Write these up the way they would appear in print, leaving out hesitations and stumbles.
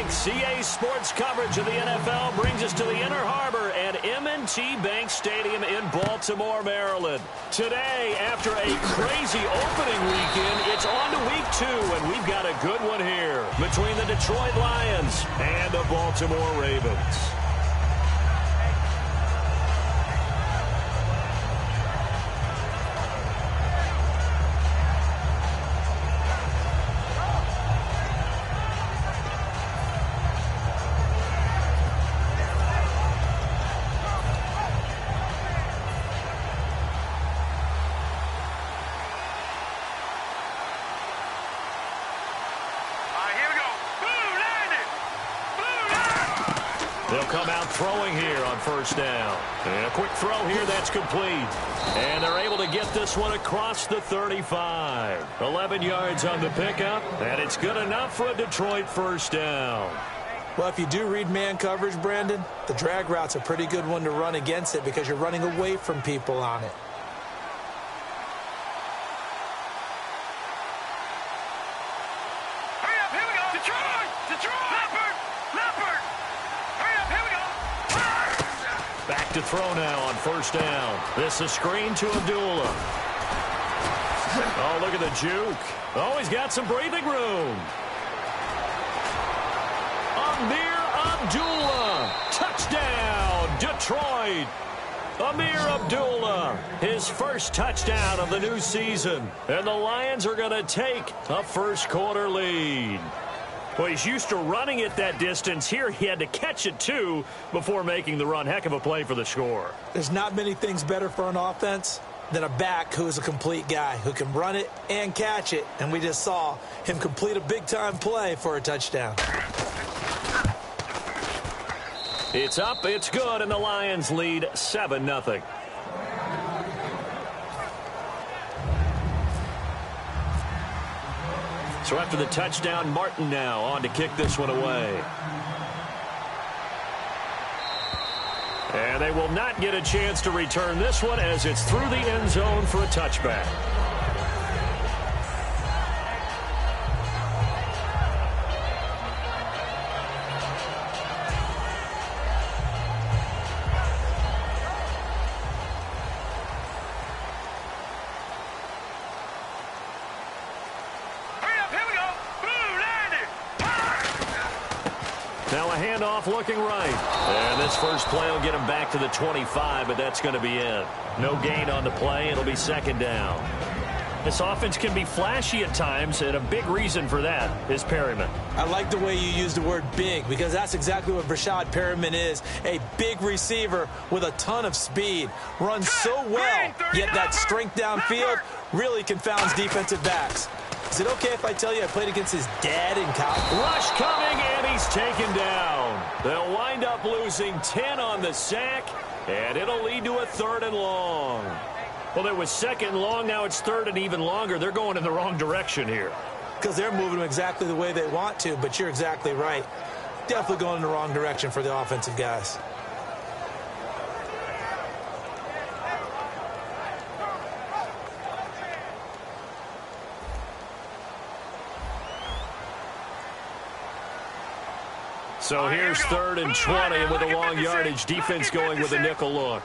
XXVI sports coverage of the NFL brings us to the Inner Harbor at M&T Bank Stadium in Baltimore, Maryland. Today, after a crazy opening weekend, it's on to week 2, and we've got a good one here between the Detroit Lions and the Baltimore Ravens. They'll come out throwing here on first down. And a quick throw here that's complete. And they're able to get this one across the 35. 11 yards on the pickup, and it's good enough for a Detroit first down. Well, if you do read man coverage, Brandon, the drag route's a pretty good one to run against it because you're running away from people on it. Hurry up, here we go. Detroit! Detroit! Leopard! Hurry up, here we go. Back to throw now on first down. This is screen to Abdullah. Oh, look at the juke. Oh, he's got some breathing room. Amir Abdullah. Touchdown, Detroit. Amir Abdullah, his first touchdown of the new season. And the Lions are going to take a first-quarter lead. Well, he's used to running it that distance. Here he had to catch it, too, before making the run. Heck of a play for the score. There's not many things better for an offense than a back who is a complete guy who can run it and catch it. And we just saw him complete a big-time play for a touchdown. It's up, it's good, and the Lions lead 7-0. So after the touchdown, Martin now on to kick this one away. And they will not get a chance to return this one as it's through the end zone for a touchback. Now a handoff looking right. And this first play will get him back to the 25, but that's going to be it. No gain on the play. It'll be second down. This offense can be flashy at times, and a big reason for that is Perryman. I like the way you use the word big because that's exactly what Brashad Perryman is, a big receiver with a ton of speed. Runs so well, yet that strength downfield really confounds defensive backs. Is it okay if I tell you I played against his dad in college? Rush coming, and he's taken down. They'll wind up losing 10 on the sack, and it'll lead to a 3rd and long. Well, it was 2nd and long. Now it's 3rd and even longer. They're going in the wrong direction here. Because they're moving them exactly the way they want to, but you're exactly right. Definitely going in the wrong direction for the offensive guys. So here's 3rd and 20, and with a long yardage, defense going with a nickel look.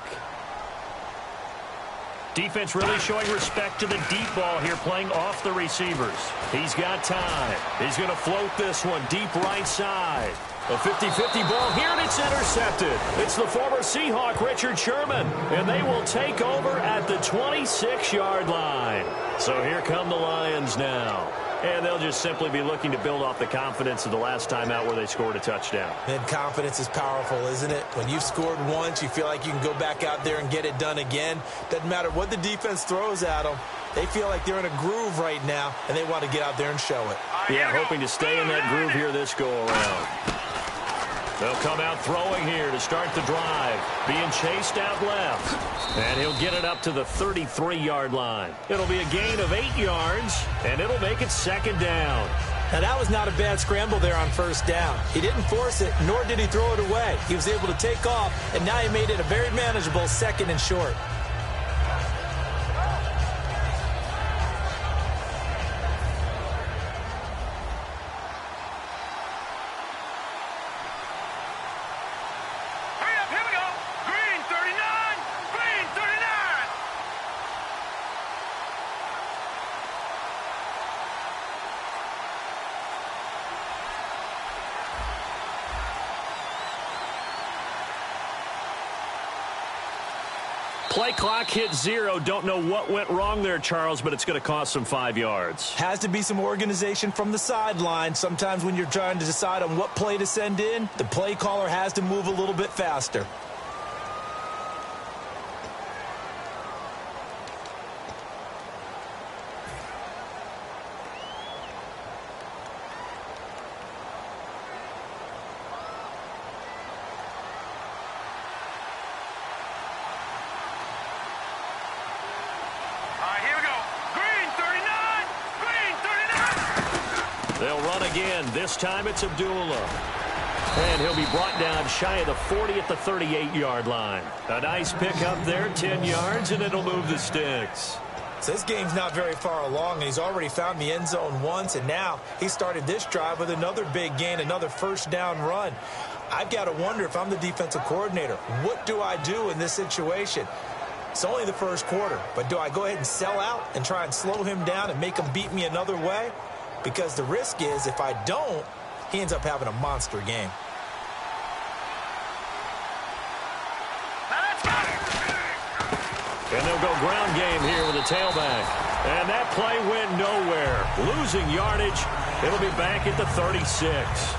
Defense really showing respect to the deep ball here, playing off the receivers. He's got time. He's going to float this one deep right side. A 50-50 ball here, and it's intercepted. It's the former Seahawk, Richard Sherman, and they will take over at the 26-yard line. So here come the Lions now. And they'll just simply be looking to build off the confidence of the last time out where they scored a touchdown. And confidence is powerful, isn't it? When you've scored once, you feel like you can go back out there and get it done again. Doesn't matter what the defense throws at them. They feel like they're in a groove right now, and they want to get out there and show it. Yeah, hoping to stay in that groove here this go-around. They'll come out throwing here to start the drive. Being chased out left. And he'll get it up to the 33-yard line. It'll be a gain of 8 yards, and it'll make it 2nd down. Now, that was not a bad scramble there on first down. He didn't force it, nor did he throw it away. He was able to take off, and now he made it a very manageable 2nd and short. Play clock hit 0. Don't know what went wrong there, Charles, but it's going to cost them 5 yards. Has to be some organization from the sideline. Sometimes when you're trying to decide on what play to send in, the play caller has to move a little bit faster. They'll run again. This time it's Abdullah. And he'll be brought down shy of the 40 at the 38-yard line. A nice pickup there, 10 yards, and it'll move the sticks. So this game's not very far along, and he's already found the end zone once, and now he started this drive with another big gain, another first down run. I've got to wonder if I'm the defensive coordinator, what do I do in this situation? It's only the first quarter, but do I go ahead and sell out and try and slow him down and make him beat me another way? Because the risk is if I don't, he ends up having a monster game. And they'll go ground game here with a tailback. And that play went nowhere. Losing yardage. It'll be back at the 36.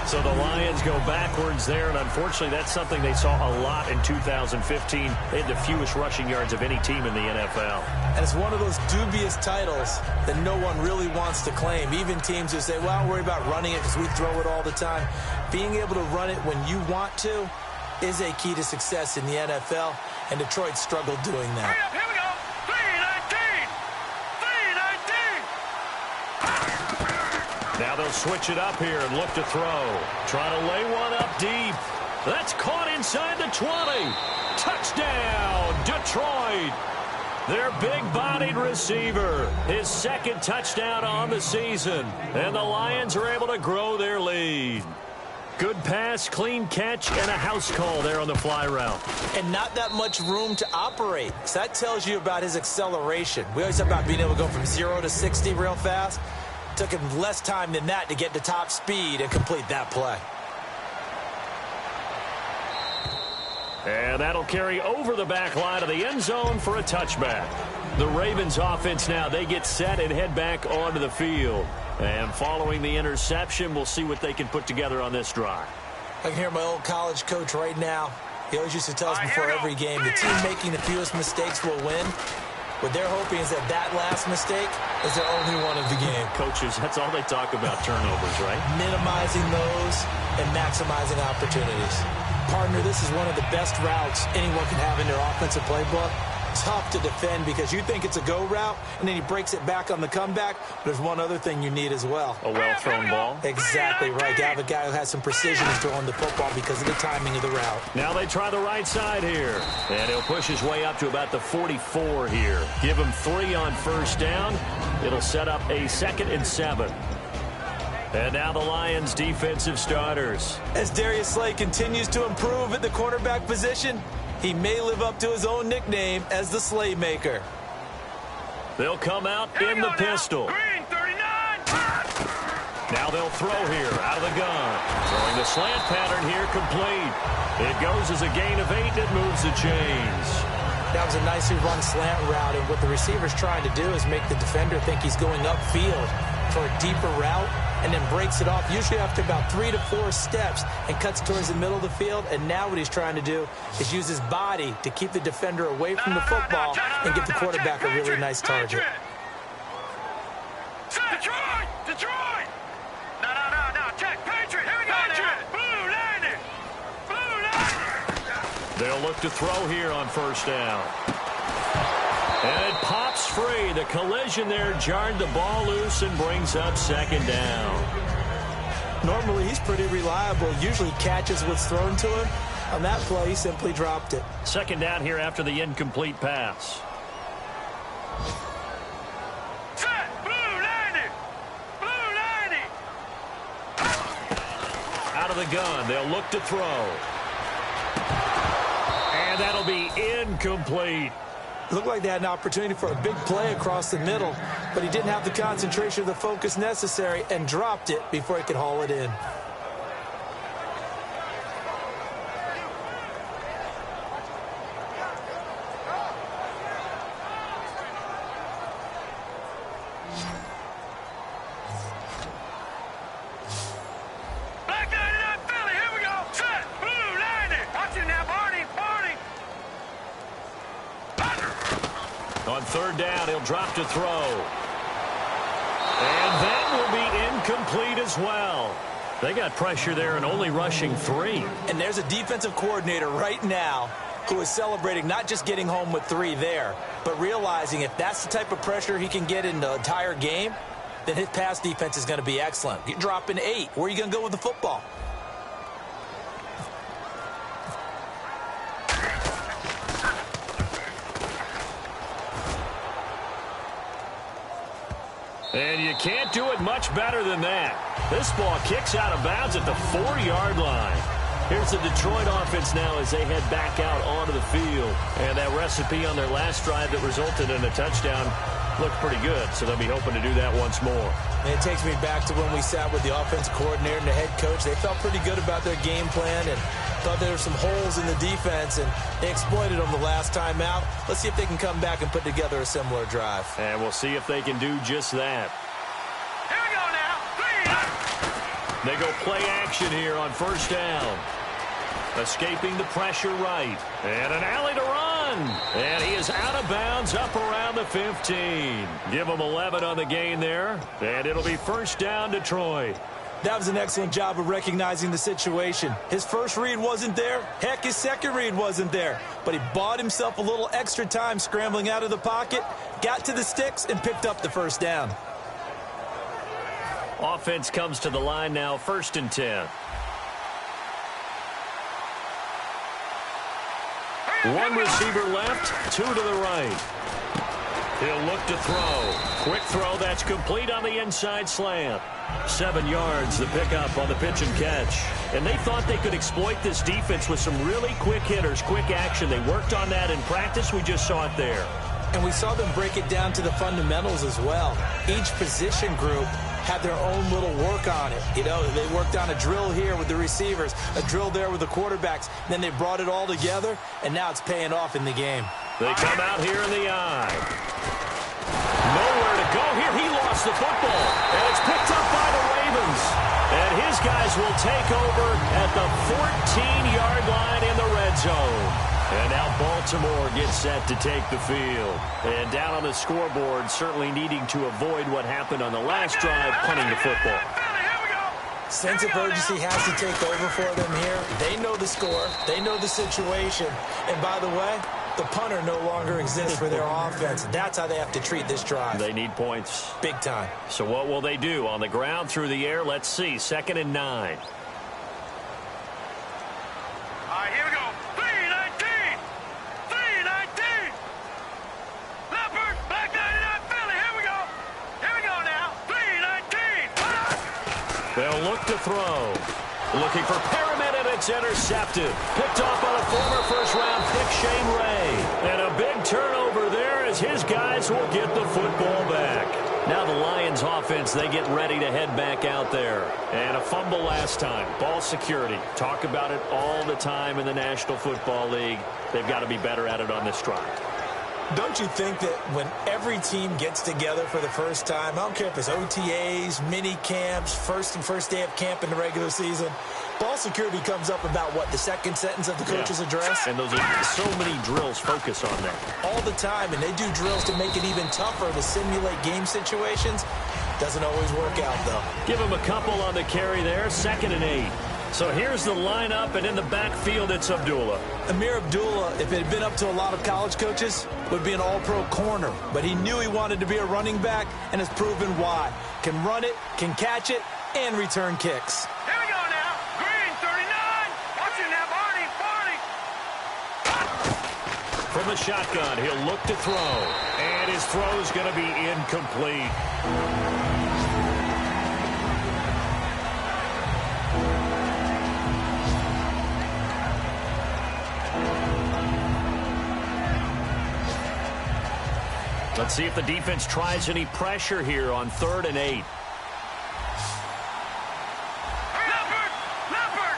So the Lions go backwards there, and unfortunately that's something they saw a lot in 2015. They had the fewest rushing yards of any team in the NFL. And it's one of those dubious titles that no one really wants to claim. Even teams who say, well, don't worry about running it because we throw it all the time. Being able to run it when you want to is a key to success in the NFL, and Detroit struggled doing that. Hurry up, here we go. 3-19. Now they'll switch it up here and look to throw. Trying to lay one up deep. That's caught inside the 20. Touchdown, Detroit. Their big-bodied receiver. His second touchdown on the season. And the Lions are able to grow their lead. Good pass, clean catch, and a house call there on the fly route. And not that much room to operate. So that tells you about his acceleration. We always talk about being able to go from 0 to 60 real fast. Took him less time than that to get to top speed and complete that play. And that'll carry over the back line of the end zone for a touchback. The Ravens offense now, they get set and head back onto the field. And following the interception, we'll see what they can put together on this drive. I can hear my old college coach right now. He always used to tell us before every game, the team making the fewest mistakes will win. What they're hoping is that last mistake is their only one of the game. Coaches, that's all they talk about, turnovers, right? Minimizing those and maximizing opportunities. Partner, this is one of the best routes anyone can have in their offensive playbook. Tough to defend because you think it's a go route, and then he breaks it back on the comeback. There's one other thing you need as well. A well-thrown ball. Exactly right. You have a guy who has some precision in throwing the football because of the timing of the route. Now they try the right side here. And he'll push his way up to about the 44 here. Give him 3 on first down. It'll set up a 2nd and 7. And now the Lions' defensive starters. As Darius Slay continues to improve at the quarterback position, he may live up to his own nickname as the Slaymaker. They'll come out in the pistol. Green, 39. Now they'll throw here out of the gun. Throwing the slant pattern here complete. It goes as a gain of 8. It moves the chains. That was a nicely run slant route, and what the receiver's trying to do is make the defender think he's going upfield for a deeper route, and then breaks it off, usually after about 3 to 4 steps, and cuts towards the middle of the field. And now what he's trying to do is use his body to keep the defender away from the football and give the quarterback a really nice target. Detroit! Detroit! No, check, Patriot! Here we go, Patriot! Blue landing! Blue landing! They'll look to throw here on first down. And it pops free. The collision there jarred the ball loose and brings up 2nd down. Normally, he's pretty reliable. Usually catches what's thrown to him. On that play, he simply dropped it. 2nd down here after the incomplete pass. Set! Blue landing! Blue landing! Out of the gun. They'll look to throw. And that'll be incomplete. Looked like they had an opportunity for a big play across the middle, but he didn't have the concentration or the focus necessary and dropped it before he could haul it in. On third down, he'll drop to throw. And that will be incomplete as well. They got pressure there and only rushing 3. And there's a defensive coordinator right now who is celebrating not just getting home with 3 there, but realizing if that's the type of pressure he can get in the entire game, then his pass defense is going to be excellent. You're dropping 8. Where are you going to go with the football? And you can't do it much better than that. This ball kicks out of bounds at the 4-yard line. Here's the Detroit offense now as they head back out onto the field. And that recipe on their last drive that resulted in a touchdown looked pretty good, so they'll be hoping to do that once more. And it takes me back to when we sat with the offensive coordinator and the head coach. They felt pretty good about their game plan and thought there were some holes in the defense, and they exploited them the last time out. Let's see if they can come back and put together a similar drive. And we'll see if they can do just that. Here we go now. 3. They go play action here on first down. Escaping the pressure right. And an alley to run. And he is out of bounds up around the 15. Give him 11 on the gain there. And it'll be first down, Detroit. That was an excellent job of recognizing the situation. His first read wasn't there. Heck, his second read wasn't there. But he bought himself a little extra time scrambling out of the pocket, got to the sticks, and picked up the first down. Offense comes to the line now, first and 10. One receiver left, 2 to the right. He'll look to throw. Quick throw, that's complete on the inside slant. 7 yards, the pickup on the pitch and catch. And they thought they could exploit this defense with some really quick hitters, quick action. They worked on that in practice. We just saw it there. And we saw them break it down to the fundamentals as well. Each position group had their own little work on it. You know, they worked on a drill here with the receivers, a drill there with the quarterbacks. Then they brought it all together, and now it's paying off in the game. They come out here in the eye. Nowhere to go here. He lost the football, and it's picked up by the Ravens. And his guys will take over at the 14-yard line in the red zone. And now Baltimore gets set to take the field. And down on the scoreboard, certainly needing to avoid what happened on the last drive, punting the football. Sense of urgency has to take over for them here. They know the score. They know the situation. And by the way, the punter no longer exists for their offense. That's how they have to treat this drive. They need points. Big time. So what will they do? On the ground, through the air? Let's see. 2nd and 9. All right, here we go. 3-19. 3-19. Leopard, back 99 Philly. Here we go. Here we go now. 3-19. They'll look to throw. Looking for Perriman, and it's intercepted. Picked off by the former first-round pick, Shane Ray. And a big turnover there as his guys will get the football back. Now the Lions offense, they get ready to head back out there. And a fumble last time. Ball security. Talk about it all the time in the National Football League. They've got to be better at it on this drive. Don't you think that when every team gets together for the first time, I don't care if it's OTAs, mini camps, first day of camp in the regular season, ball security comes up about what, the second sentence of the coach's address? And those are so many drills focus on that. All the time, and they do drills to make it even tougher to simulate game situations. Doesn't always work out, though. Give him a couple on the carry there, 2nd and 8. So here's the lineup, and in the backfield, it's Abdullah. Amir Abdullah, if it had been up to a lot of college coaches, would be an all-pro corner. But he knew he wanted to be a running back, and has proven why. Can run it, can catch it, and return kicks. Here we go now. Green, 39. Watch it now, Barney. From the shotgun, he'll look to throw. And his throw's going to be incomplete. Let's see if the defense tries any pressure here on 3rd and 8. Leopard.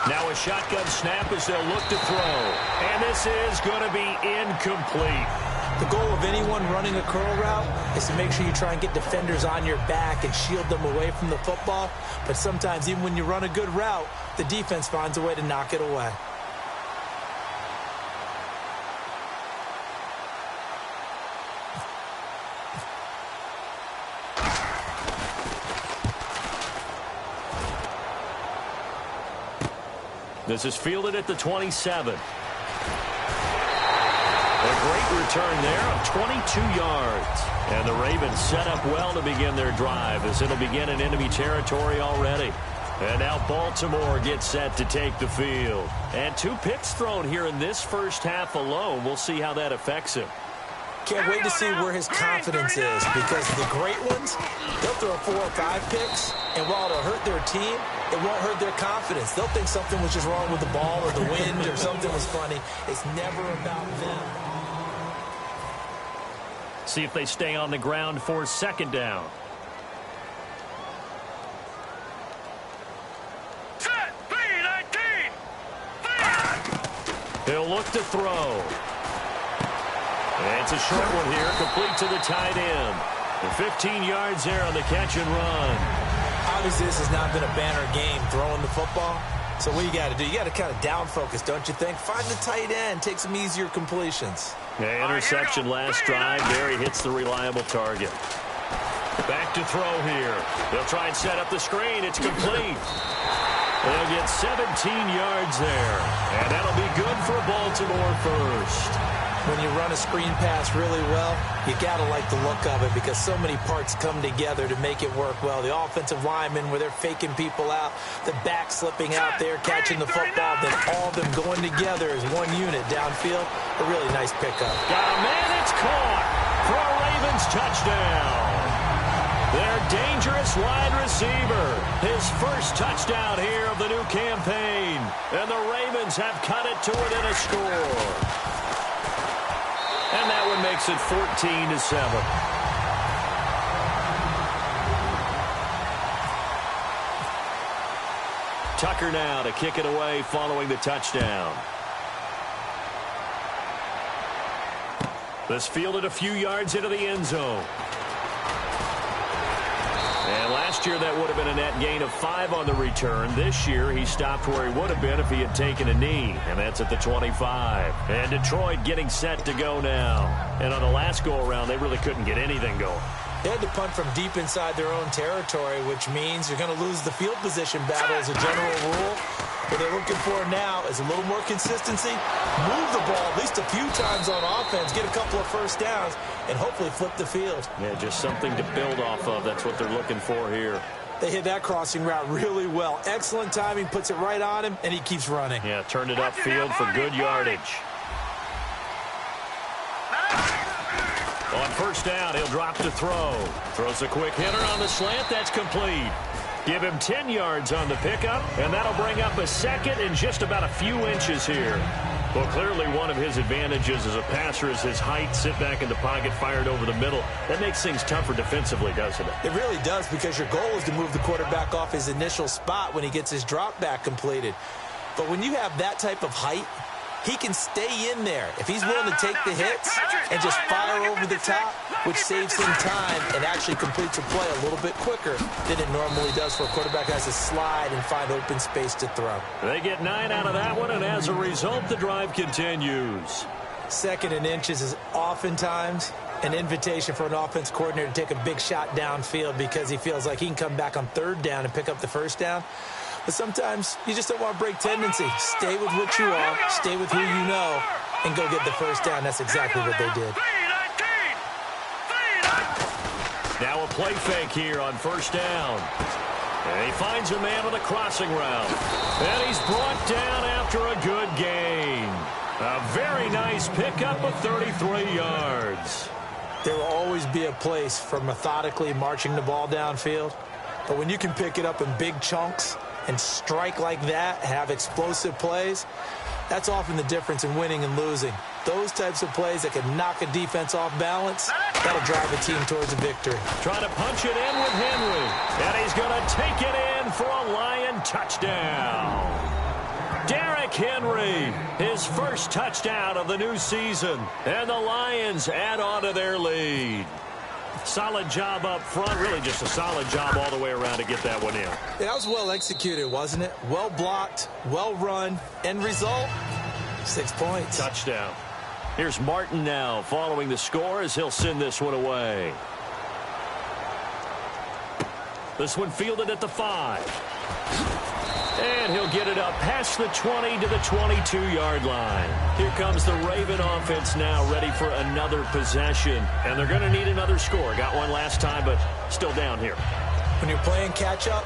Now a shotgun snap as they'll look to throw. And this is going to be incomplete. The goal of anyone running a curl route is to make sure you try and get defenders on your back and shield them away from the football. But sometimes, even when you run a good route, the defense finds a way to knock it away. This is fielded at the 27. A great return there of 22 yards. And the Ravens set up well to begin their drive as it'll begin in enemy territory already. And now Baltimore gets set to take the field. And 2 picks thrown here in this first half alone. We'll see how that affects him. Can't wait to see where his confidence is, because the great ones, they'll throw 4 or 5 picks, and while it'll hurt their team, it won't hurt their confidence. They'll think something was just wrong with the ball or the wind or something was funny. It's never about them. See if they stay on the ground for second down. Set, 3-19. He'll look to throw. And it's a short one here, complete to the tight end. And 15 yards there on the catch and run. Obviously, this has not been a banner game throwing the football. So what you got to do, you got to kind of down focus, don't you think? Find the tight end, take some easier completions. Yeah, interception last drive. There he hits the reliable target. Back to throw here. They'll try and set up the screen. It's complete. They'll get 17 yards there. And that'll be good for Baltimore first. When you run a screen pass really well, you got to like the look of it because so many parts come together to make it work well. The offensive linemen, where they're faking people out, the back slipping out there, catching the football, then all of them going together as one unit downfield. A really nice pickup. Got a man, it's caught for a Ravens touchdown. Their dangerous wide receiver. His first touchdown here of the new campaign. And the Ravens have cut it to within a score. And that one makes it 14-7. Tucker now to kick it away following the touchdown. This fielded a few yards into the end zone. And last year that would have been a net gain of 5 on the return. This year he stopped where he would have been if he had taken a knee. And that's at the 25. And Detroit getting set to go now. And on the last go-around, they really couldn't get anything going. They had to punt from deep inside their own territory, which means you're going to lose the field position battle as a general rule. What they're looking for now is a little more consistency, move the ball at least a few times on offense, get a couple of first downs, and hopefully flip the field. Yeah, just something to build off of. That's what they're looking for here. They hit that crossing route really well. Excellent timing, puts it right on him, and he keeps running. Yeah, turned it upfield for good yardage. On first down, he'll drop to throw. Throws a quick hitter on the slant. That's complete. Give him 10 yards on the pickup, and that'll bring up a second in just about a few inches here. Well, clearly one of his advantages as a passer is his height. Sit back in the pocket, fired over the middle. That makes things tougher defensively, doesn't it? It really does, because your goal is to move the quarterback off his initial spot when he gets his drop back completed. But when you have that type of height, he can stay in there if he's willing to take the hits and just fire over the top, which saves him time and actually completes a play a little bit quicker than it normally does for a quarterback who has to slide and find open space to throw. They get 9 out of that one, and as a result, the drive continues. Second and inches is oftentimes an invitation for an offense coordinator to take a big shot downfield because he feels like he can come back on third down and pick up the first down. But sometimes you just don't want to break tendency. Stay with what you are, stay with who you know, and go get the first down. That's exactly what they did. Now a play fake here on first down. And he finds a man on the crossing route. And he's brought down after a good gain. A very nice pickup of 33 yards. There will always be a place for methodically marching the ball downfield. But when you can pick it up in big chunks and strike like that, have explosive plays, that's often the difference in winning and losing. Those types of plays that can knock a defense off balance, that'll drive a team towards a victory. Trying to punch it in with Henry. And he's going to take it in for a Lion touchdown. Derrick Henry, his first touchdown of the new season. And the Lions add on to their lead. Solid job up front. Really just a solid job all the way around to get that one in. Yeah, that was well executed, wasn't it? Well blocked, well run. End result, 6 points. Touchdown. Here's Martin now following the score as he'll send this one away. This one fielded at the 5. And he'll get it up past the 20 to the 22-yard line. Here comes the Raven offense now, ready for another possession. And they're going to need another score. Got one last time, but still down here. When you're playing catch-up,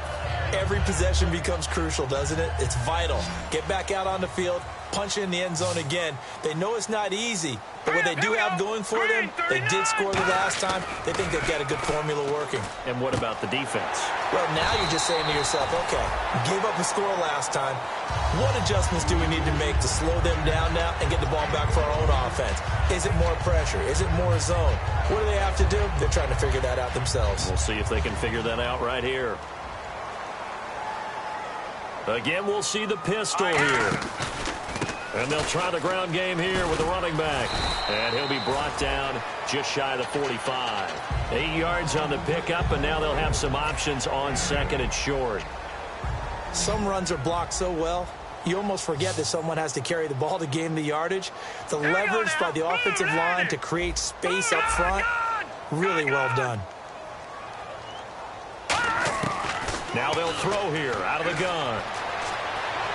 every possession becomes crucial, doesn't it? It's vital. Get back out on the field, punch in the end zone again. They know it's not easy, but what they do have going for them, they did score the last time. They think they've got a good formula working. And what about the defense? Well, now you're just saying to yourself, okay, we gave up a score last time. What adjustments do we need to make to slow them down now and get the ball back for our own offense? Is it more pressure? Is it more zone? What do they have to do? They're trying to figure that out themselves. We'll see if they can figure that out right here. Again, we'll see the pistol here. And they'll try the ground game here with the running back. And he'll be brought down just shy of the 45. 8 yards on the pickup, and now they'll have some options on second and short. Some runs are blocked so well, you almost forget that someone has to carry the ball to gain the yardage. The leverage by the offensive line to create space up front, really well done. Now they'll throw here out of the gun.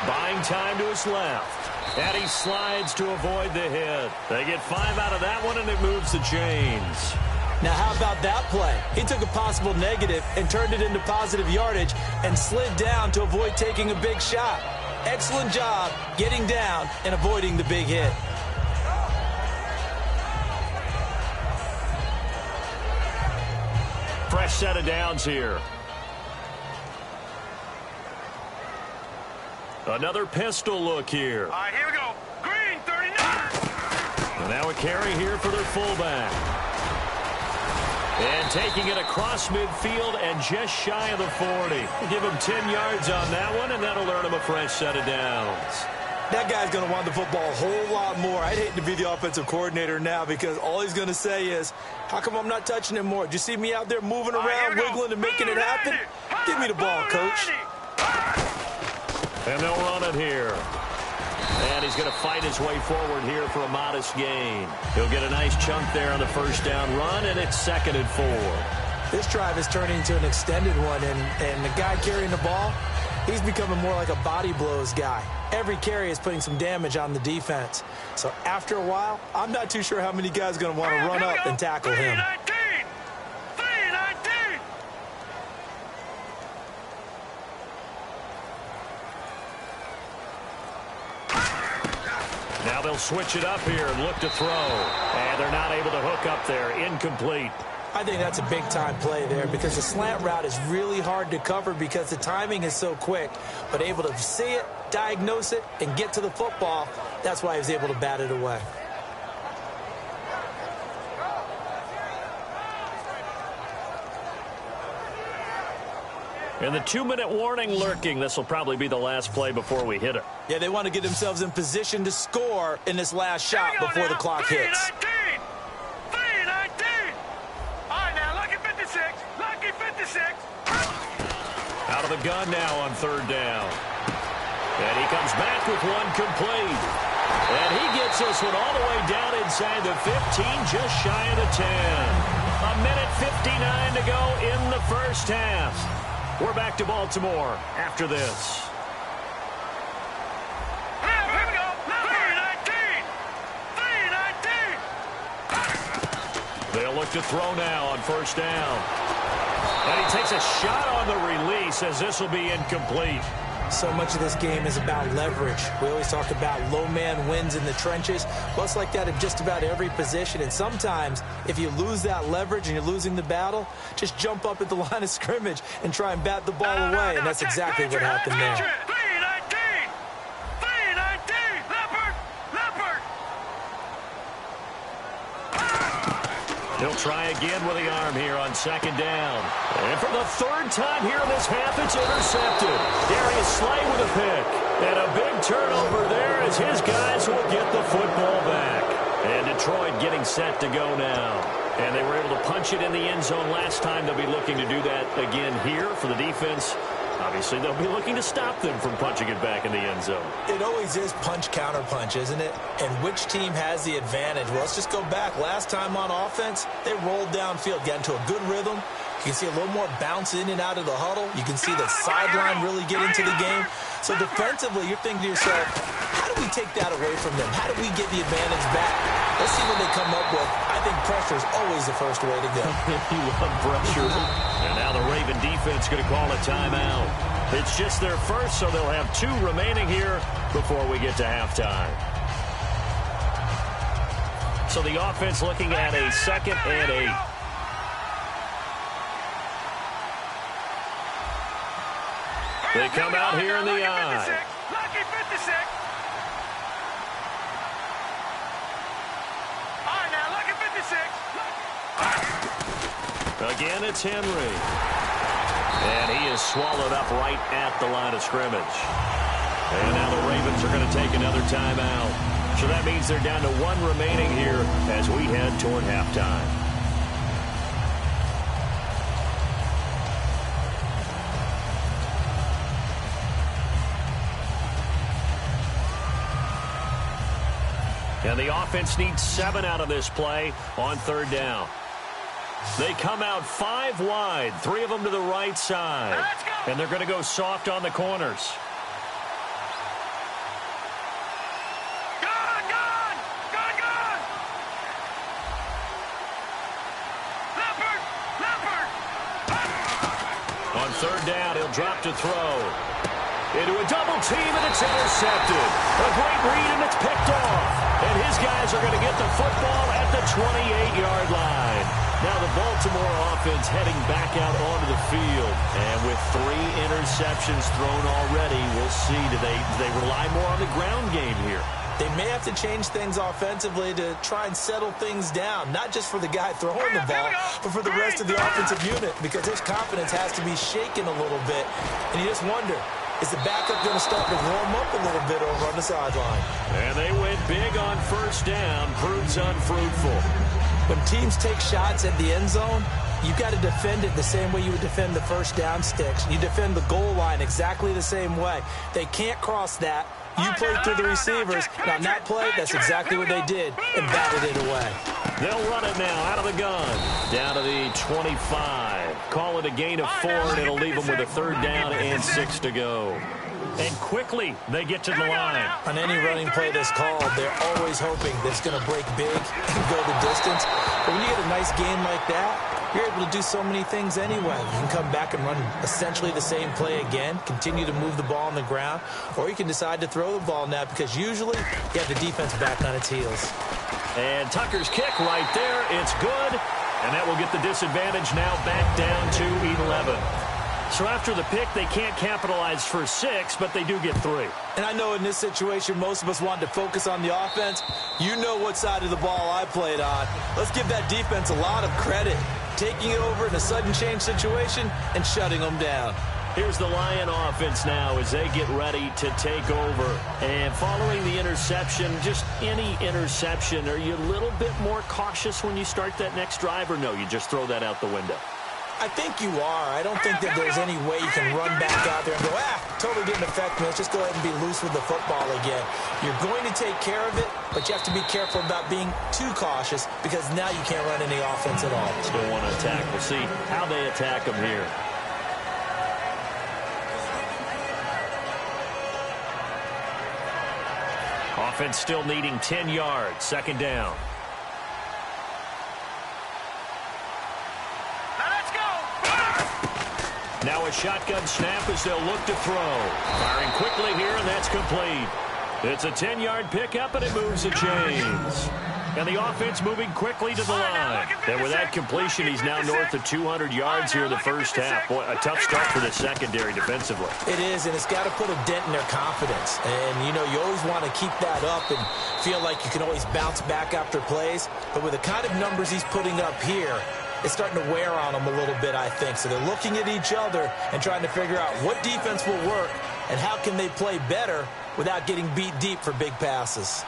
Buying time to his left. And he slides to avoid the hit. They get 5 out of that one, and it moves the chains. Now, how about that play? He took a possible negative and turned it into positive yardage and slid down to avoid taking a big shot. Excellent job getting down and avoiding the big hit. Fresh set of downs here. Another pistol look here. All right, here we go. Green, 39. And now a carry here for their fullback. And taking it across midfield and just shy of the 40. Give him 10 yards on that one, and that'll earn him a fresh set of downs. That guy's going to want the football a whole lot more. I'd hate to be the offensive coordinator now because all he's going to say is, how come I'm not touching it more? Did you see me out there moving around, wiggling and making it happen? Give me the ball, coach. And they'll run it here. And he's going to fight his way forward here for a modest gain. He'll get a nice chunk there on the first down run, and it's 2nd and 4. This drive is turning into an extended one, and the guy carrying the ball, he's becoming more like a body blows guy. Every carry is putting some damage on the defense. So after a while, I'm not too sure how many guys are going to want to run up and tackle him. Now they'll switch it up here and look to throw. And they're not able to hook up there. Incomplete. I think that's a big-time play there because the slant route is really hard to cover because the timing is so quick. But able to see it, diagnose it, and get to the football, that's why he was able to bat it away. And the 2-minute warning lurking. This will probably be the last play before we hit it. Yeah, they want to get themselves in position to score in this last shot before the clock hits. 3-19. All right, now, lucky 56. Lucky 56. Out of the gun now on 3rd down. And he comes back with one complete. And he gets this one all the way down inside the 15, just shy of the 10. A minute 59 to go in the first half. We're back to Baltimore after this. Here we go. 3-19. They'll look to throw now on first down. And he takes a shot on the release as this will be incomplete. So much of this game is about leverage. We always talk about low man wins in the trenches. Well, it's like that in just about every position. And sometimes, if you lose that leverage and you're losing the battle, just jump up at the line of scrimmage and try and bat the ball away. And that's exactly what happened there. 3-19. 3-19. Leopard. He'll try again with the arm here on 2nd down. And for the 3rd time here in this half, it's intercepted. Darius Slay with a pick. And a big turnover there as his guys will get the football back. And Detroit getting set to go now. And they were able to punch it in the end zone last time. They'll be looking to do that again here for the defense. Obviously, they'll be looking to stop them from punching it back in the end zone. It always is punch-counter-punch, isn't it? And which team has the advantage? Well, let's just go back. Last time on offense, they rolled downfield, got into a good rhythm, You can see a little more bounce in and out of the huddle. You can see the sideline really get into the game. So defensively, you're thinking to yourself, how do we take that away from them? How do we get the advantage back? Let's see what they come up with. I think pressure is always the first way to go. You love pressure. And now the Raven defense going to call a timeout. It's just their first, so they'll have 2 remaining here before we get to halftime. So the offense looking at a 2nd and 8. They come out here in the eye. Lucky 56. All right, now, lucky 56. Again, it's Henry. And he is swallowed up right at the line of scrimmage. And now the Ravens are going to take another timeout. So that means they're down to 1 remaining here as we head toward halftime. And the offense needs 7 out of this play on 3rd down. They come out 5 wide, 3 of them to the right side. And they're going to go soft on the corners. On 3rd down, he'll drop to throw. Into a double team, and it's intercepted. A great read, and it's picked off. And his guys are going to get the football at the 28-yard line. Now the Baltimore offense heading back out onto the field. And with 3 interceptions thrown already, we'll see. Do they rely more on the ground game here? They may have to change things offensively to try and settle things down, not just for the guy throwing the ball, but for the rest of the offensive unit, because his confidence has to be shaken a little bit. And you just wonder, is the backup going to start to warm up a little bit over on the sideline? And they went big on 1st down, proves unfruitful. When teams take shots at the end zone, you've got to defend it the same way you would defend the 1st down sticks. You defend the goal line exactly the same way. They can't cross that. You play through the receivers. Now, on that play, that's exactly what they did, and batted it away. They'll run it now out of the gun. Down to the 25. Call it a gain of 4, and it'll leave them with a 3rd down and 6 to go. And quickly, they get to the line. On any running play that's called, they're always hoping that it's going to break big and go the distance. But when you get a nice game like that, you're able to do so many things anyway. You can come back and run essentially the same play again, continue to move the ball on the ground, or you can decide to throw the ball now because usually you have the defense back on its heels. And Tucker's kick right there. It's good. And that will get the disadvantage now back down to 11. So after the pick, they can't capitalize for 6, but they do get 3. And I know in this situation, most of us wanted to focus on the offense. You know what side of the ball I played on. Let's give that defense a lot of credit. Taking it over in a sudden change situation and shutting them down. Here's the Lion offense now as they get ready to take over. And following the interception, just any interception, are you a little bit more cautious when you start that next drive, or no, you just throw that out the window? I think you are. I don't think that there's any way you can run back out there and go, totally didn't affect me. Let's just go ahead and be loose with the football again. You're going to take care of it, but you have to be careful about being too cautious because now you can't run any offense at all. Still want to attack. We'll see how they attack them here. Offense still needing 10 yards. 2nd down. Now a shotgun snap as they'll look to throw. Firing quickly here, and that's complete. It's a 10-yard pickup, and it moves the chains. And the offense moving quickly to the line. And with that completion, he's now north of 200 yards here in the first half. Boy, a tough start for the secondary defensively. It is, and it's got to put a dent in their confidence. And, you know, you always want to keep that up and feel like you can always bounce back after plays. But with the kind of numbers he's putting up here, it's starting to wear on them a little bit, I think. So they're looking at each other and trying to figure out what defense will work and how can they play better without getting beat deep for big passes.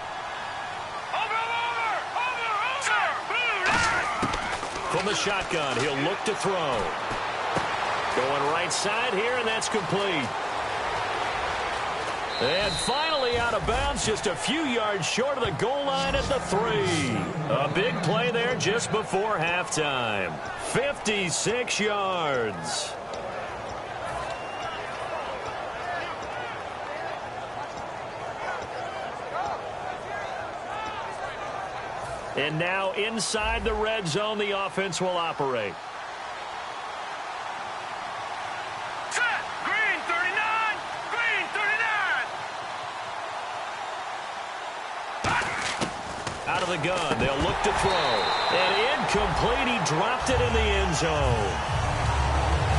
From the shotgun, he'll look to throw. Going right side here, and that's complete. And finally out of bounds, just a few yards short of the goal line at the 3. A big play there just before halftime. 56 yards. And now inside the red zone, the offense will operate. Set. Green 39. Green 39. Out of the gun, they'll look to throw. And incomplete, he dropped it in the end zone.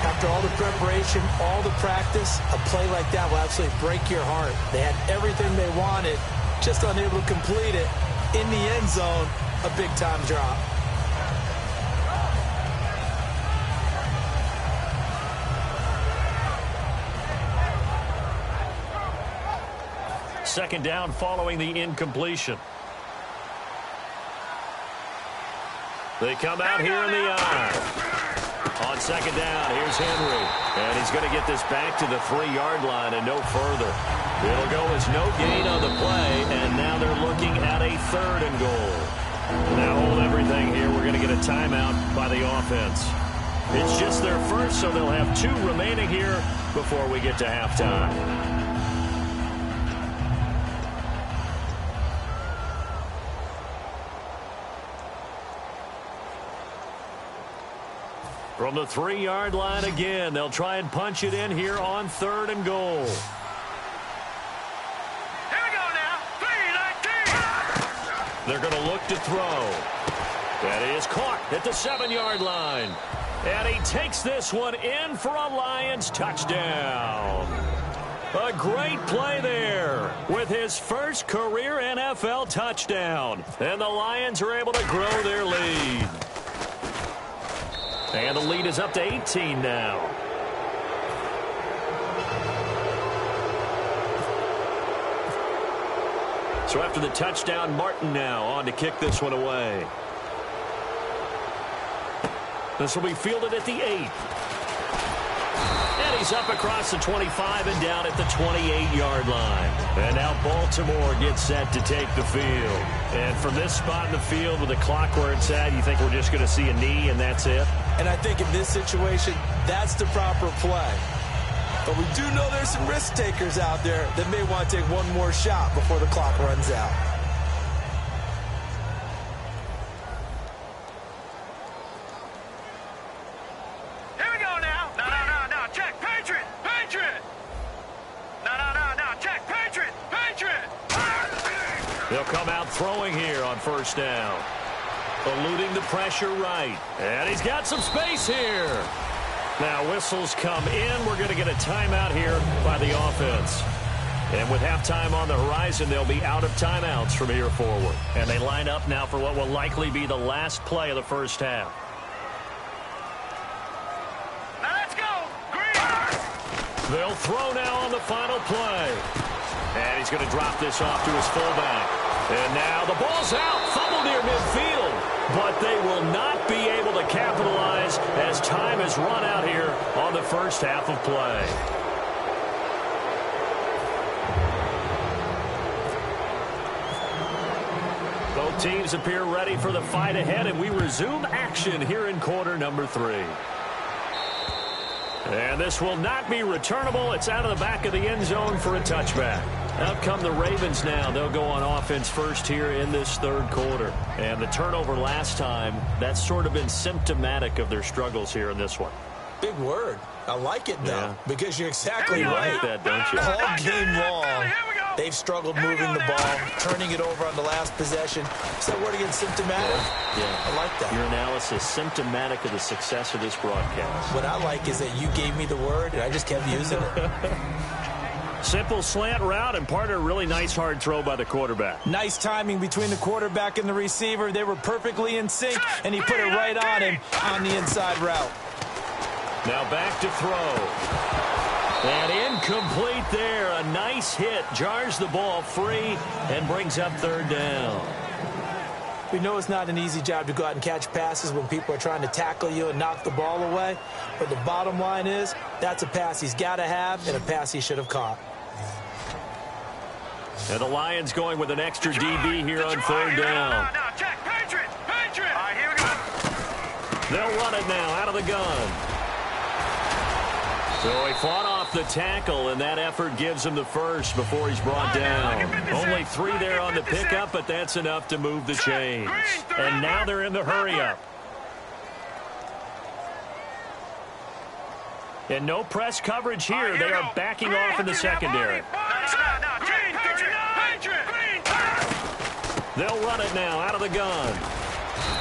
After all the preparation, all the practice, a play like that will absolutely break your heart. They had everything they wanted, just unable to complete it. In the end zone, a big-time drop. Second down following the incompletion. They come out here in the eye. On second down, here's Henry. And he's going to get this back to the 3-yard line and no further. It'll go as no gain on the play, and now they're looking at a 3rd and goal. Now hold everything here. We're going to get a timeout by the offense. It's just their first, so they'll have 2 remaining here before we get to halftime. From the 3-yard line again, they'll try and punch it in here on 3rd and goal. Here we go now. 3-19. They're going to look to throw. That is caught at the 7-yard line. And he takes this one in for a Lions touchdown. A great play there with his first career NFL touchdown. And the Lions are able to grow their lead. And the lead is up to 18 now. So after the touchdown, Martin now on to kick this one away. This will be fielded at the 8. And he's up across the 25 and down at the 28-yard line. And now Baltimore gets set to take the field. And from this spot in the field with the clock where it's at, you think we're just going to see a knee and that's it? And I think in this situation, that's the proper play. But we do know there's some risk takers out there that may want to take one more shot before the clock runs out. Here we go now. No. Check. Patriot. No. Check. Patriot. They'll come out throwing here on first down. Eluding the pressure right. And he's got some space here. Now whistles come in. We're going to get a timeout here by the offense. And with halftime on the horizon, they'll be out of timeouts from here forward. And they line up now for what will likely be the last play of the first half. Now let's go. Green. They'll throw now on the final play. And he's going to drop this off to his fullback. And now the ball's out. Fumble near midfield. But they will not be able to capitalize as time has run out here on the first half of play. Both teams appear ready for the fight ahead, and we resume action here in quarter number 3. And this will not be returnable. It's out of the back of the end zone for a touchback. Out come the Ravens now. They'll go on offense first here in this 3rd quarter. And the turnover last time, that's sort of been symptomatic of their struggles here in this one. Big word. I like it, though, Yeah. because you're exactly You right. like that, don't you? All game long, they've struggled moving the ball, turning it over on the last possession. Is that word again, symptomatic? Yeah. I like that. Your analysis, symptomatic of the success of this broadcast. What I like is that you gave me the word, and I just kept using it. Simple slant route, and part of a really nice hard throw by the quarterback. Nice timing between the quarterback and the receiver. They were perfectly in sync, and he put it right on him on the inside route. Now back to throw. And incomplete there. A nice hit. Jars the ball free and brings up 3rd down. We know it's not an easy job to go out and catch passes when people are trying to tackle you and knock the ball away. But the bottom line is, that's a pass he's got to have and a pass he should have caught. And the Lions going with an extra DB here on third down. Now, check. Patriot. All right, here we go. They'll run it now out of the gun. So he fought off the tackle, and that effort gives him the first before he's brought down. Only 3 there on the pickup, but that's enough to move the chains. And now they're in the hurry-up. And no press coverage here. They are backing off in the secondary. They'll run it now out of the gun.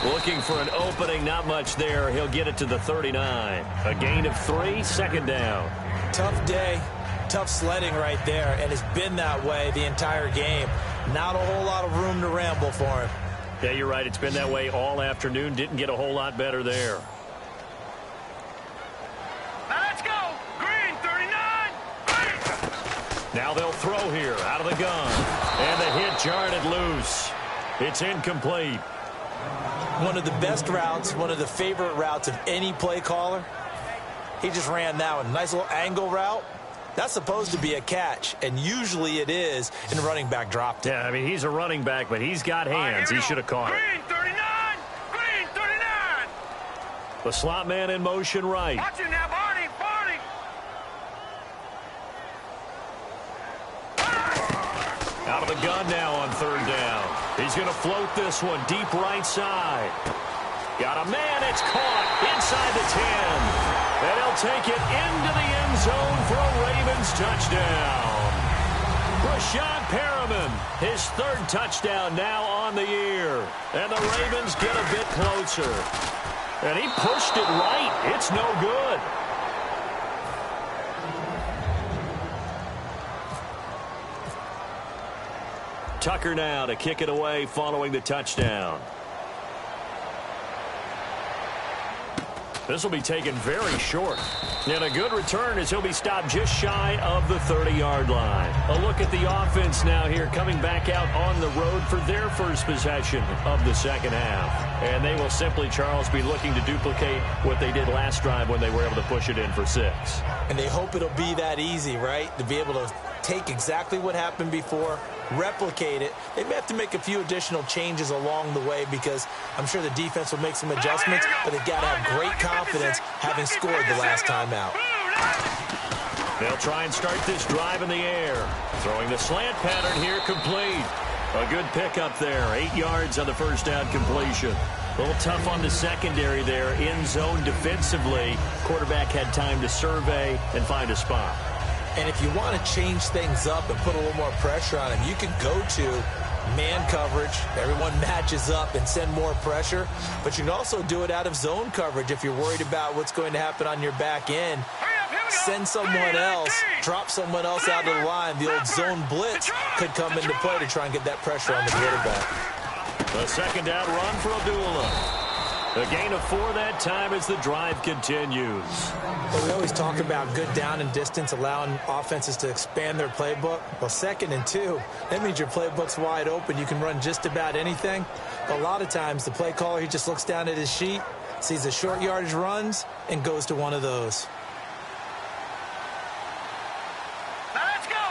Looking for an opening, not much there. He'll get it to the 39. A gain of 3, second down. Tough day, tough sledding right there, and it's been that way the entire game. Not a whole lot of room to ramble for him. Yeah, you're right. It's been that way all afternoon. Didn't get a whole lot better there. Now let's go. Green, 39. Green. Now they'll throw here out of the gun. And the hit jarred it loose. It's incomplete. One of the best routes, one of the favorite routes of any play caller. He just ran that one. Nice little angle route. That's supposed to be a catch, and usually it is, and the running back dropped it. Yeah, I mean, he's a running back, but he's got hands. He should have caught it. Green, 39. Green, 39. The slot man in motion right. Watch him now, Barney. Out of the gun now on third down. He's going to float this one deep right side. Got a man. It's caught inside the 10. And he'll take it into the end zone for a Ravens touchdown. Rashad Perriman, his 3rd touchdown now on the year. And the Ravens get a bit closer. And he pushed it right. It's no good. Tucker now to kick it away following the touchdown. This will be taken very short. And a good return as he'll be stopped just shy of the 30-yard line. A look at the offense now here coming back out on the road for their first possession of the second half. And they will simply, Charles, be looking to duplicate what they did last drive when they were able to push it in for 6. And they hope it'll be that easy, right? To be able to take exactly what happened before, replicate it. They may have to make a few additional changes along the way because I'm sure the defense will make some adjustments, but they've got to have great confidence having scored the last time out. They'll try and start this drive in the air. Throwing the slant pattern here, complete. A good pickup there. 8 yards on the first down completion. A little tough on the secondary there. In zone defensively. Quarterback had time to survey and find a spot. And if you want to change things up and put a little more pressure on him, you can go to man coverage. Everyone matches up and send more pressure. But you can also do it out of zone coverage if you're worried about what's going to happen on your back end. Send someone else, drop someone else out of the line. The old zone blitz could come into play to try and get that pressure on the quarterback. A second down run for Abdullah. A gain of 4 that time as the drive continues. Well, we always talk about good down and distance, allowing offenses to expand their playbook. Well, 2nd and 2, that means your playbook's wide open. You can run just about anything. But a lot of times, the play caller, he just looks down at his sheet, sees the short yardage runs, and goes to one of those. Let's go.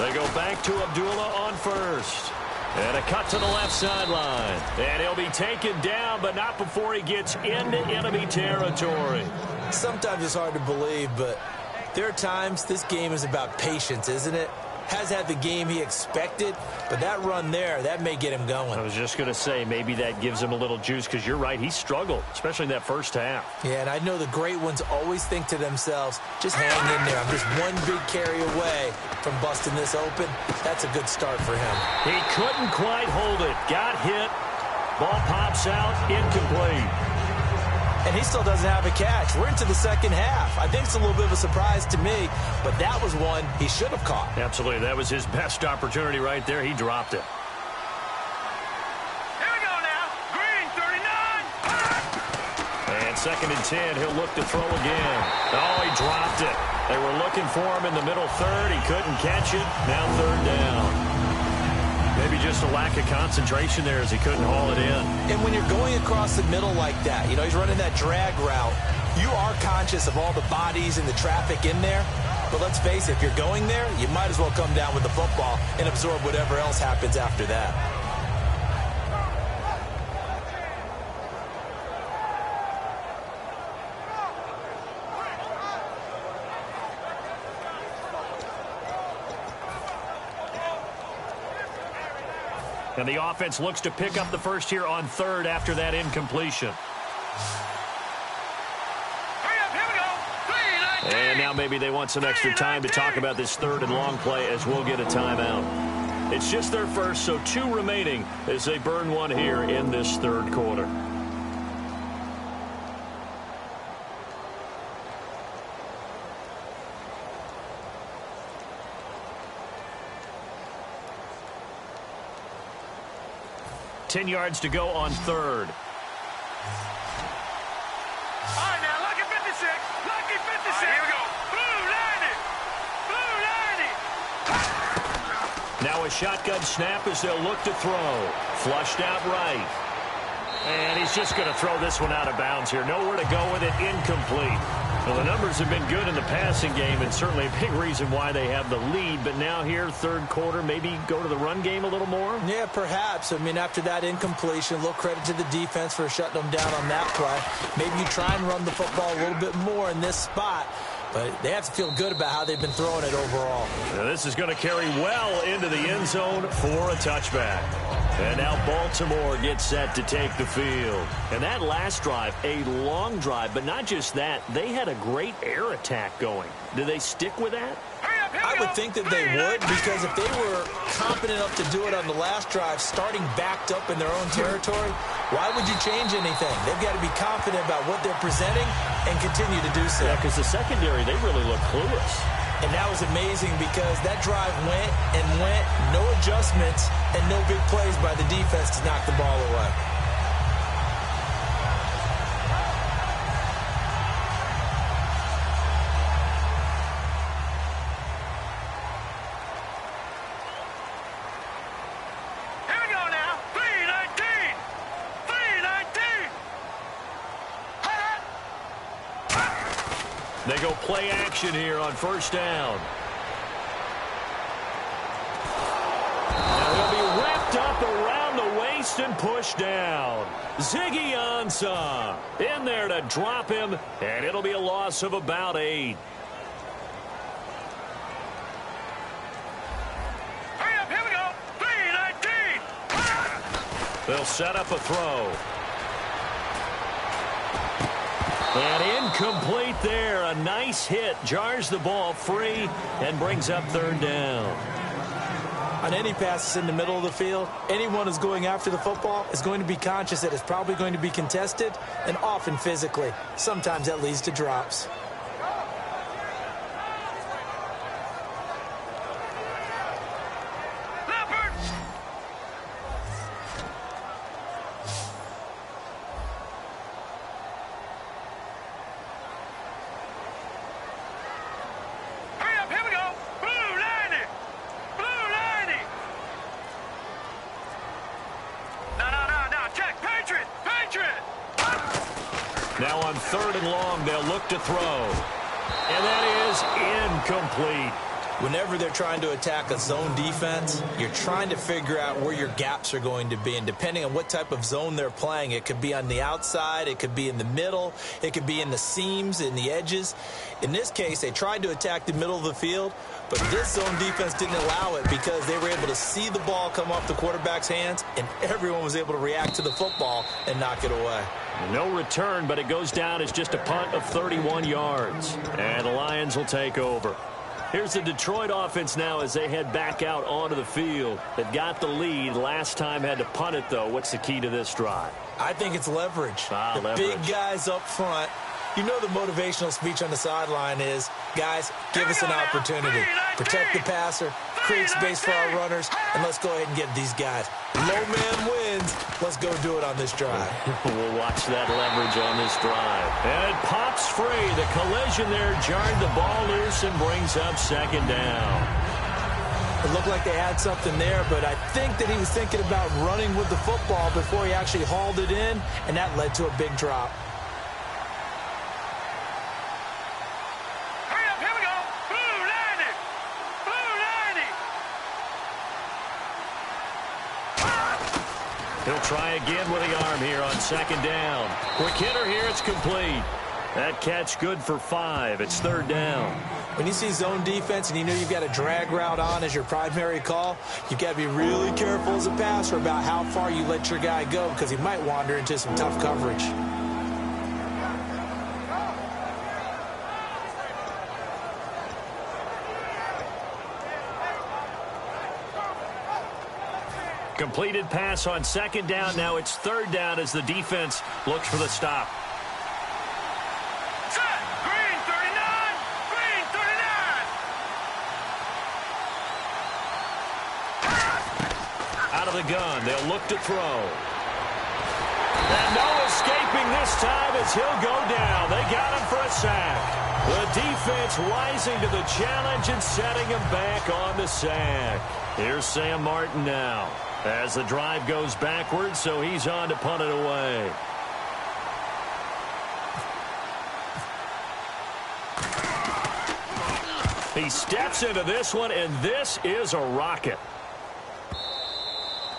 They go back to Abdullah on first. And a cut to the left sideline. And he'll be taken down, but not before he gets into enemy territory. Sometimes it's hard to believe, but there are times this game is about patience, isn't it? Has had the game he expected, but that run there, that may get him going. I was just going to say, maybe that gives him a little juice, because you're right, he struggled, especially in that first half. Yeah, and I know the great ones always think to themselves, just hang in there. I'm just one big carry away from busting this open. That's a good start for him. He couldn't quite hold it. Got hit. Ball pops out, incomplete. And he still doesn't have a catch. We're into the second half. I think it's a little bit of a surprise to me, but that was one he should have caught. Absolutely. That was his best opportunity right there. He dropped it. Here we go now. Green, 39. And 2nd and 10. He'll look to throw again. Oh, he dropped it. They were looking for him in the middle third. He couldn't catch it. Now 3rd down. Maybe just a lack of concentration there as he couldn't haul it in. And when you're going across the middle like that, you know, he's running that drag route, you are conscious of all the bodies and the traffic in there. But let's face it, if you're going there, you might as well come down with the football and absorb whatever else happens after that. And the offense looks to pick up the first here on third after that incompletion. And now maybe they want some extra time to talk about this third and long play as we'll get a timeout. It's just their first, so 2 remaining as they burn one here in this third quarter. Ten yards to go on third. All right, now, lucky 56. Lucky 56. Here we go. Blue 90. Blue 90. Now a shotgun snap as they'll look to throw. Flushed out right. And he's just going to throw this one out of bounds here. Nowhere to go with it. Incomplete. Well, the numbers have been good in the passing game, and certainly a big reason why they have the lead. But now here, third quarter, maybe go to the run game a little more? Yeah, perhaps. I mean, after that incompletion, a little credit to the defense for shutting them down on that play. Maybe you try and run the football a little bit more in this spot. But they have to feel good about how they've been throwing it overall. Now this is going to carry well into the end zone for a touchback. And now Baltimore gets set to take the field. And that last drive, a long drive, but not just that. They had a great air attack going. Do they stick with that? I would think that they would, because if they were confident enough to do it on the last drive, starting backed up in their own territory, why would you change anything? They've got to be confident about what they're presenting and continue to do so. Yeah, because the secondary, they really look clueless. And that was amazing because that drive went and went, no adjustments, and no big plays by the defense to knock the ball away. They go play action here on first down. Now they'll be wrapped up around the waist and pushed down. Ziggy Ansah in there to drop him, and it'll be a loss of about 8. Hurry up, here we go. 3-19. They'll set up a throw. And incomplete there. A nice hit. Jars the ball free and brings up third down. On any passes in the middle of the field, anyone who's going after the football is going to be conscious that it's probably going to be contested, and often physically. Sometimes that leads to drops. Now on third and long, they'll look to throw. And that is incomplete. Whenever they're trying to attack a zone defense, you're trying to figure out where your gaps are going to be. And depending on what type of zone they're playing, it could be on the outside, it could be in the middle, it could be in the seams, in the edges. In this case, they tried to attack the middle of the field, but this zone defense didn't allow it because they were able to see the ball come off the quarterback's hands, and everyone was able to react to the football and knock it away. No return, but it goes down as just a punt of 31 yards. And the Lions will take over. Here's the Detroit offense now as they head back out onto the field. They've got the lead. Last time had to punt it, though. What's the key to this drive? I think it's leverage. Leverage. Big guys up front. You know the motivational speech on the sideline is, guys, give us an opportunity. Protect the passer, create space for our runners, and let's go ahead and get these guys. Low man wins. Let's go do it on this drive. We'll watch that leverage on this drive. And it pops free. The collision there jarred the ball loose and brings up second down. It looked like they had something there, but I think that he was thinking about running with the football before he actually hauled it in, and that led to a big drop. Hurry up, here we go. Blue He'll try again with the arm here on second down. Quick hitter here. It's complete. That catch good for 5. It's third down. When you see zone defense and you know you've got a drag route on as your primary call, you've got to be really careful as a passer about how far you let your guy go because he might wander into some tough coverage. Completed pass on second down. Now it's third down as the defense looks for the stop. Set. Green 39. Green 39. Out of the gun. They'll look to throw. And no escaping this time as he'll go down. They got him for a sack. The defense rising to the challenge and setting him back on the sack. Here's Sam Martin now as the drive goes backwards, so he's on to punt it away. He steps into this one, and this is a rocket.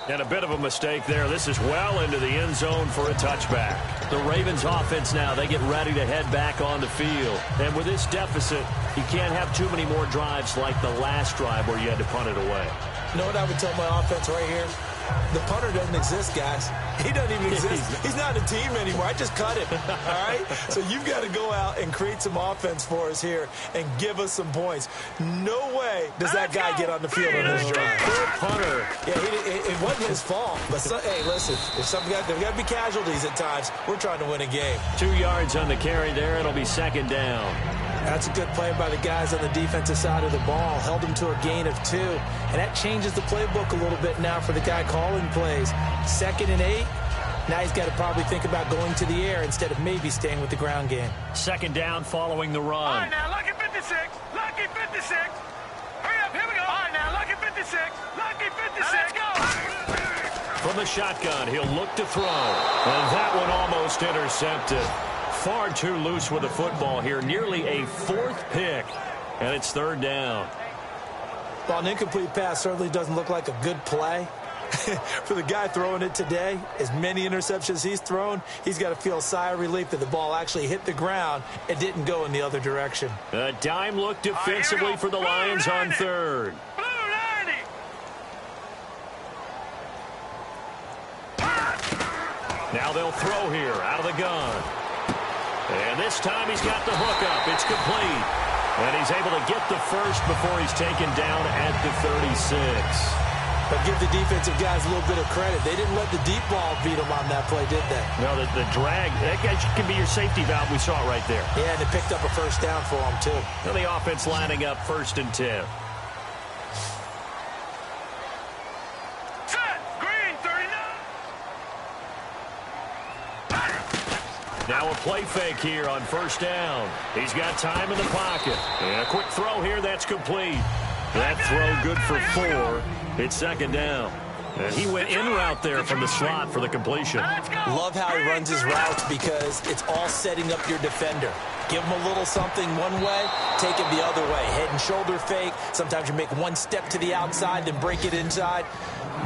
And a bit of a mistake there. This is well into the end zone for a touchback. The Ravens offense now, they get ready to head back on the field. And with this deficit, you can't have too many more drives like the last drive where you had to punt it away. You know what I would tell my offense right here? The punter doesn't exist, guys. He doesn't even exist. He's not a team anymore. I just cut him. All right? So you've got to go out and create some offense for us here and give us some points. No way does that guy get on the field on this drive. Poor punter. Yeah, it wasn't his fault. But, hey, listen, if there's got to be casualties at times. We're trying to win a game. 2 yards on the carry there. It'll be second down. That's a good play by the guys on the defensive side of the ball. Held him to a gain of 2. And that changes the playbook a little bit now for the guy calling plays. 2nd and 8. Now he's got to probably think about going to the air instead of maybe staying with the ground game. Second down following the run. All right, now, lucky 56. Lucky 56. Hurry up, here we go. All right, now, lucky 56. Lucky 56. Let's go. From the shotgun, he'll look to throw. And that one almost intercepted. Far too loose with the football here. Nearly a 4th pick. And it's third down. Well, an incomplete pass certainly doesn't look like a good play. For the guy throwing it today, as many interceptions he's thrown, he's got to feel a sigh of relief that the ball actually hit the ground and didn't go in the other direction. A dime look defensively for the Lions on third. Blue 90. Now they'll throw here out of the gun. And this time he's got the hook up. It's complete. And he's able to get the first before he's taken down at the 36. But give the defensive guys a little bit of credit. They didn't let the deep ball beat them on that play, did they? No, the drag, that can be your safety valve. We saw it right there. Yeah, and they picked up a first down for them, too. Now the offense lining up 1st and 10. Set. Green 39. Now a play fake here on first down. He's got time in the pocket. And a quick throw here, that's complete. That throw good for 4. It's second down. And he went in route there from the slot for the completion. Love how he runs his routes because it's all setting up your defender. Give him a little something one way, take it the other way. Head and shoulder fake. Sometimes you make one step to the outside, then break it inside.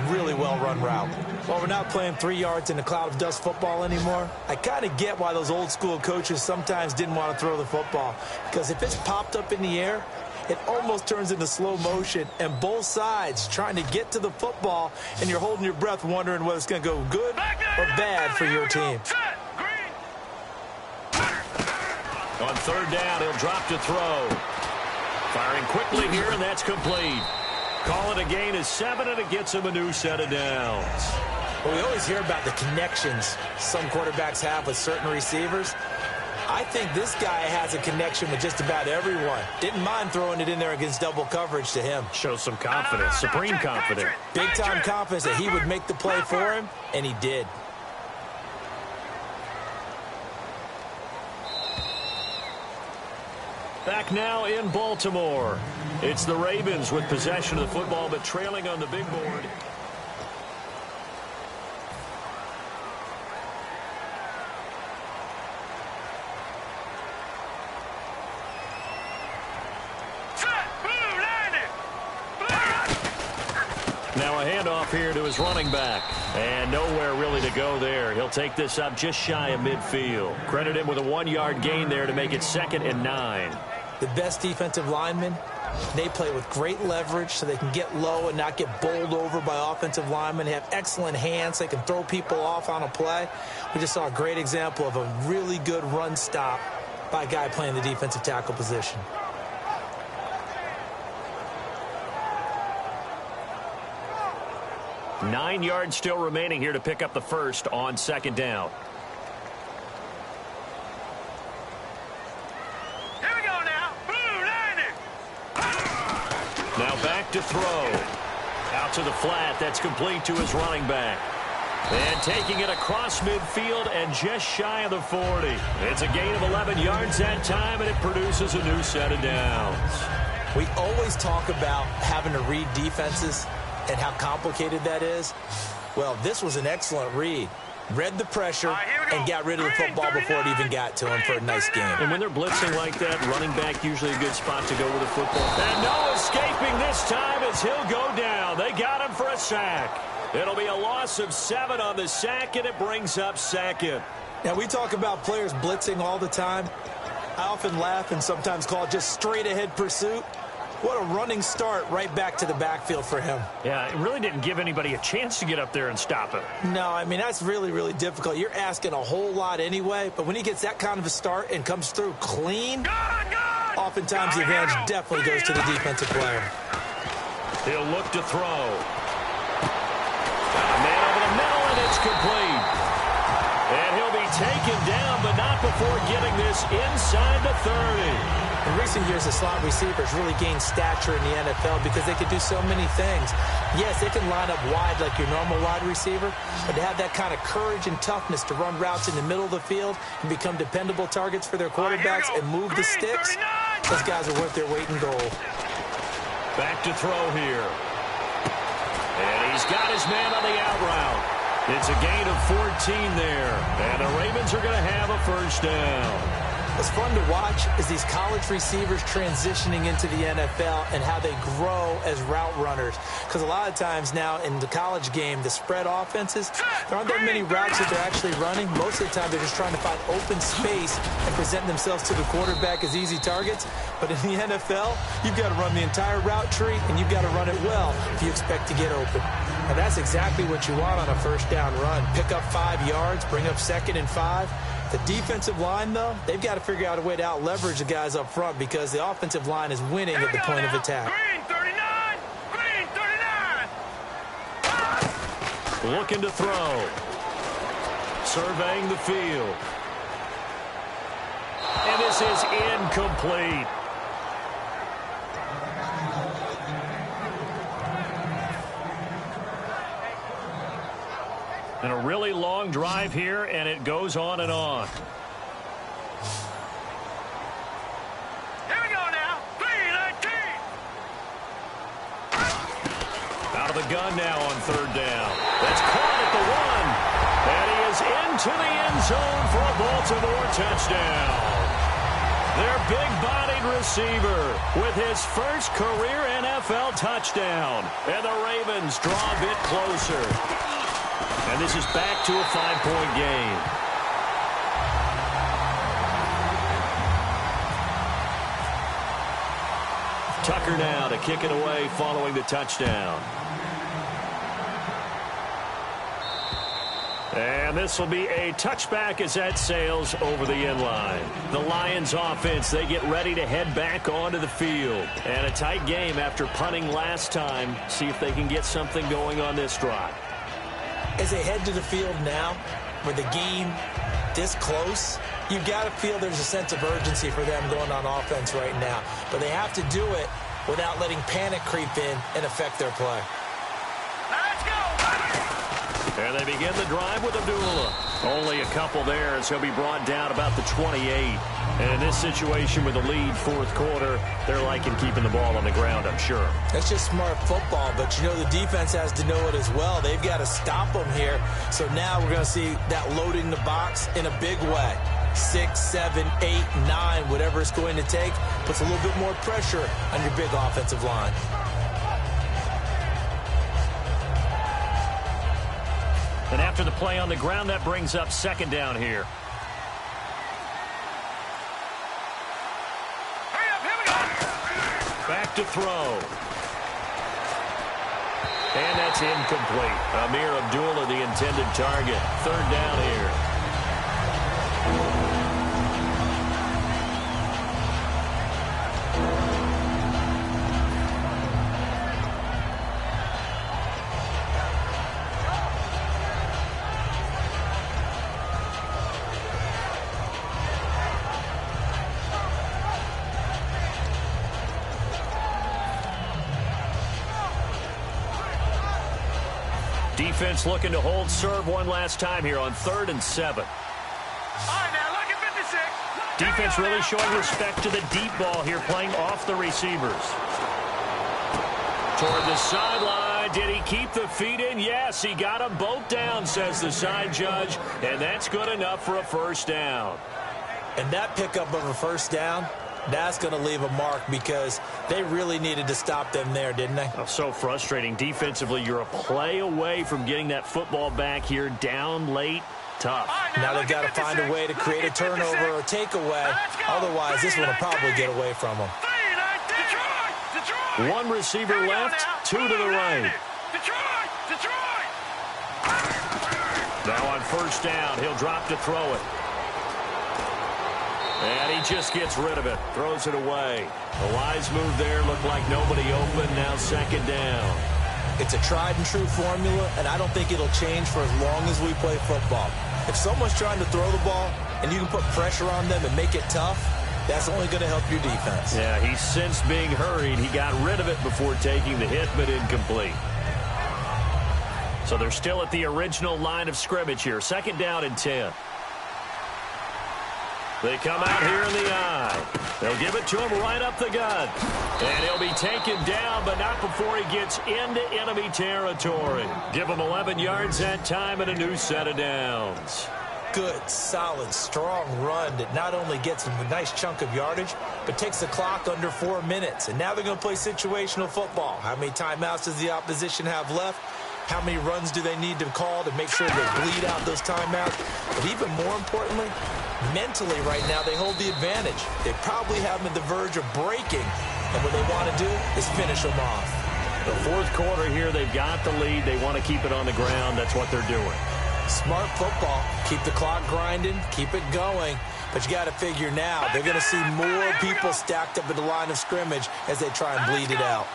Really well-run route. Well, we're not playing 3 yards in a cloud of dust football anymore. I kind of get why those old-school coaches sometimes didn't want to throw the football. Because if it's popped up in the air, it almost turns into slow motion, and both sides trying to get to the football, and you're holding your breath wondering whether it's going to go good or bad for your team. On third down, he'll drop to throw. Firing quickly here, and that's complete. Call it a gain of 7, and it gets him a new set of downs. Well, we always hear about the connections some quarterbacks have with certain receivers. I think this guy has a connection with just about everyone. Didn't mind throwing it in there against double coverage to him. Shows some confidence, supreme confidence. Big-time confidence that he would make the play for him, and he did. Back now in Baltimore. It's the Ravens with possession of the football, but trailing on the big board. Now a handoff here to his running back. And nowhere really to go there. He'll take this up just shy of midfield. Credit him with a 1-yard gain there to make it 2nd and 9. The best defensive linemen, they play with great leverage so they can get low and not get bowled over by offensive linemen. They have excellent hands. They can throw people off on a play. We just saw a great example of a really good run stop by a guy playing the defensive tackle position. Nine yards still remaining here to pick up the first on 2nd down. Here we go now. Blue 90. Now back to throw. Out to the flat. That's complete to his running back. And taking it across midfield and just shy of the 40. It's a gain of 11 yards that time, and it produces a new set of downs. We always talk about having to read defenses and how complicated that is. Well, this was an excellent read. Read the pressure and got rid of the football before it even got to him for a nice game. And when they're blitzing like that, running back usually a good spot to go with the football. And no escaping this time as he'll go down. They got him for a sack. It'll be a loss of 7 on the sack, and it brings up 2nd. Now, we talk about players blitzing all the time. I often laugh and sometimes call it just straight-ahead pursuit. What a running start right back to the backfield for him. Yeah, it really didn't give anybody a chance to get up there and stop him. No, I mean, that's really, really difficult. You're asking a whole lot anyway, but when he gets that kind of a start and comes through clean, oftentimes the advantage definitely goes to the defensive player. He'll look to throw. Man over the middle, and it's complete. And he'll be taken down, but not before getting this inside the 30. In recent years, the slot receivers really gained stature in the NFL because they can do so many things. Yes, they can line up wide like your normal wide receiver, but to have that kind of courage and toughness to run routes in the middle of the field and become dependable targets for their quarterbacks and move the sticks, those guys are worth their weight in gold. Back to throw here. And he's got his man on the out route. It's a gain of 14 there. And the Ravens are going to have a first down. What's fun to watch is these college receivers transitioning into the NFL and how they grow as route runners. Because a lot of times now in the college game, the spread offenses, there aren't that many routes that they're actually running. Most of the time, they're just trying to find open space and present themselves to the quarterback as easy targets. But in the NFL, you've got to run the entire route tree, and you've got to run it well if you expect to get open. And that's exactly what you want on a first down run. Pick up 5 yards, bring up 2nd and 5. The defensive line, though, they've got to figure out a way to out-leverage the guys up front because the offensive line is winning at the point of attack. Green 39! Green 39! Looking to throw. Surveying the field. And this is incomplete. And a really long drive here, and it goes on and on. Here we go now. 319. Out of the gun now on 3rd down. That's caught at the 1. And he is into the end zone for a Baltimore touchdown. Their big-bodied receiver with his first career NFL touchdown. And the Ravens draw a bit closer. And this is back to a 5-point game. Tucker now to kick it away following the touchdown. And this will be a touchback as that sails over the end line. The Lions offense, they get ready to head back onto the field. And a tight game after punting last time. See if they can get something going on this drive. As they head to the field now, with the game this close, you've got to feel there's a sense of urgency for them going on offense right now. But they have to do it without letting panic creep in and affect their play. Let's go! And they begin the drive with Abdullah. Only a couple there as he'll be brought down about the 28. And in this situation with the lead 4th quarter, they're liking keeping the ball on the ground, I'm sure. That's just smart football, but you know the defense has to know it as well. They've got to stop them here. So now we're going to see that loading the box in a big way. 6, 7, 8, 9, whatever it's going to take, puts a little bit more pressure on your big offensive line. And after the play on the ground, that brings up second down here. Hurry up, here we go. Back to throw. And that's incomplete. Amir Abdullah, the intended target. Third down here. Defense looking to hold serve one last time here on 3rd and 7. All right, now, look at 56. Defense really showing respect to the deep ball here, playing off the receivers. Toward the sideline. Did he keep the feet in? Yes, he got them both down, says the side judge, and that's good enough for a first down. And that pickup of a first down, that's going to leave a mark because they really needed to stop them there, didn't they? Oh, so frustrating. Defensively, you're a play away from getting that football back here, down late, tough. Right, Now they've got to find a way to create a turnover or takeaway. Otherwise, this one will probably get away from them. Detroit. One receiver left, two to the right. Detroit. Now on first down, he'll drop to throw it. And he just gets rid of it, throws it away. A wise move there, looked like nobody open, now second down. It's a tried-and-true formula, and I don't think it'll change for as long as we play football. If someone's trying to throw the ball and you can put pressure on them and make it tough, that's only going to help your defense. Yeah, he's since being hurried. He got rid of it before taking the hit, but incomplete. So they're still at the original line of scrimmage here. Second down and 10. They come out here in the eye. They'll give it to him right up the gut. And he'll be taken down, but not before he gets into enemy territory. Give him 11 yards that time and a new set of downs. Good, solid, strong run that not only gets him a nice chunk of yardage, but takes the clock under 4 minutes. And now they're going to play situational football. How many timeouts does the opposition have left? How many runs do they need to call to make sure they bleed out those timeouts? But even more importantly, mentally right now, they hold the advantage. They probably have them at the verge of breaking. And what they want to do is finish them off. The fourth quarter here, they've got the lead. They want to keep it on the ground. That's what they're doing. Smart football. Keep the clock grinding. Keep it going. But you got to figure now, they're going to see more people stacked up at the line of scrimmage as they try and bleed it out.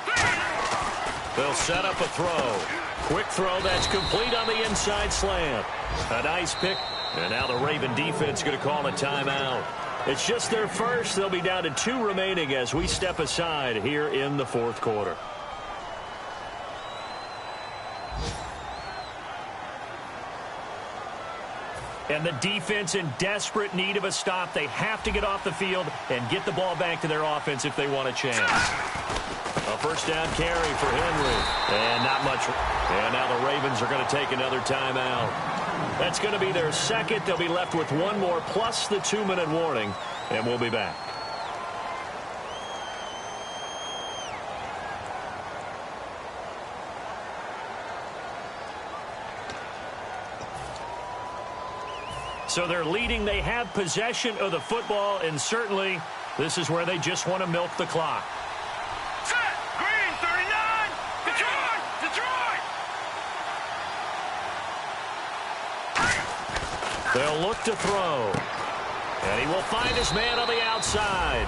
They'll set up a throw. Quick throw that's complete on the inside slant. A nice pick. And now the Raven defense going to call a timeout. It's just their first. They'll be down to 2 remaining as we step aside here in the fourth quarter. And the defense in desperate need of a stop. They have to get off the field and get the ball back to their offense if they want a chance. A first down carry for Henry. And not much. And now the Ravens are going to take another timeout. That's going to be their second. They'll be left with one more plus the 2-minute warning. And we'll be back. So they're leading. They have possession of the football, and certainly this is where they just want to milk the clock. Set. Green, 39. Detroit. They'll look to throw. And he will find his man on the outside.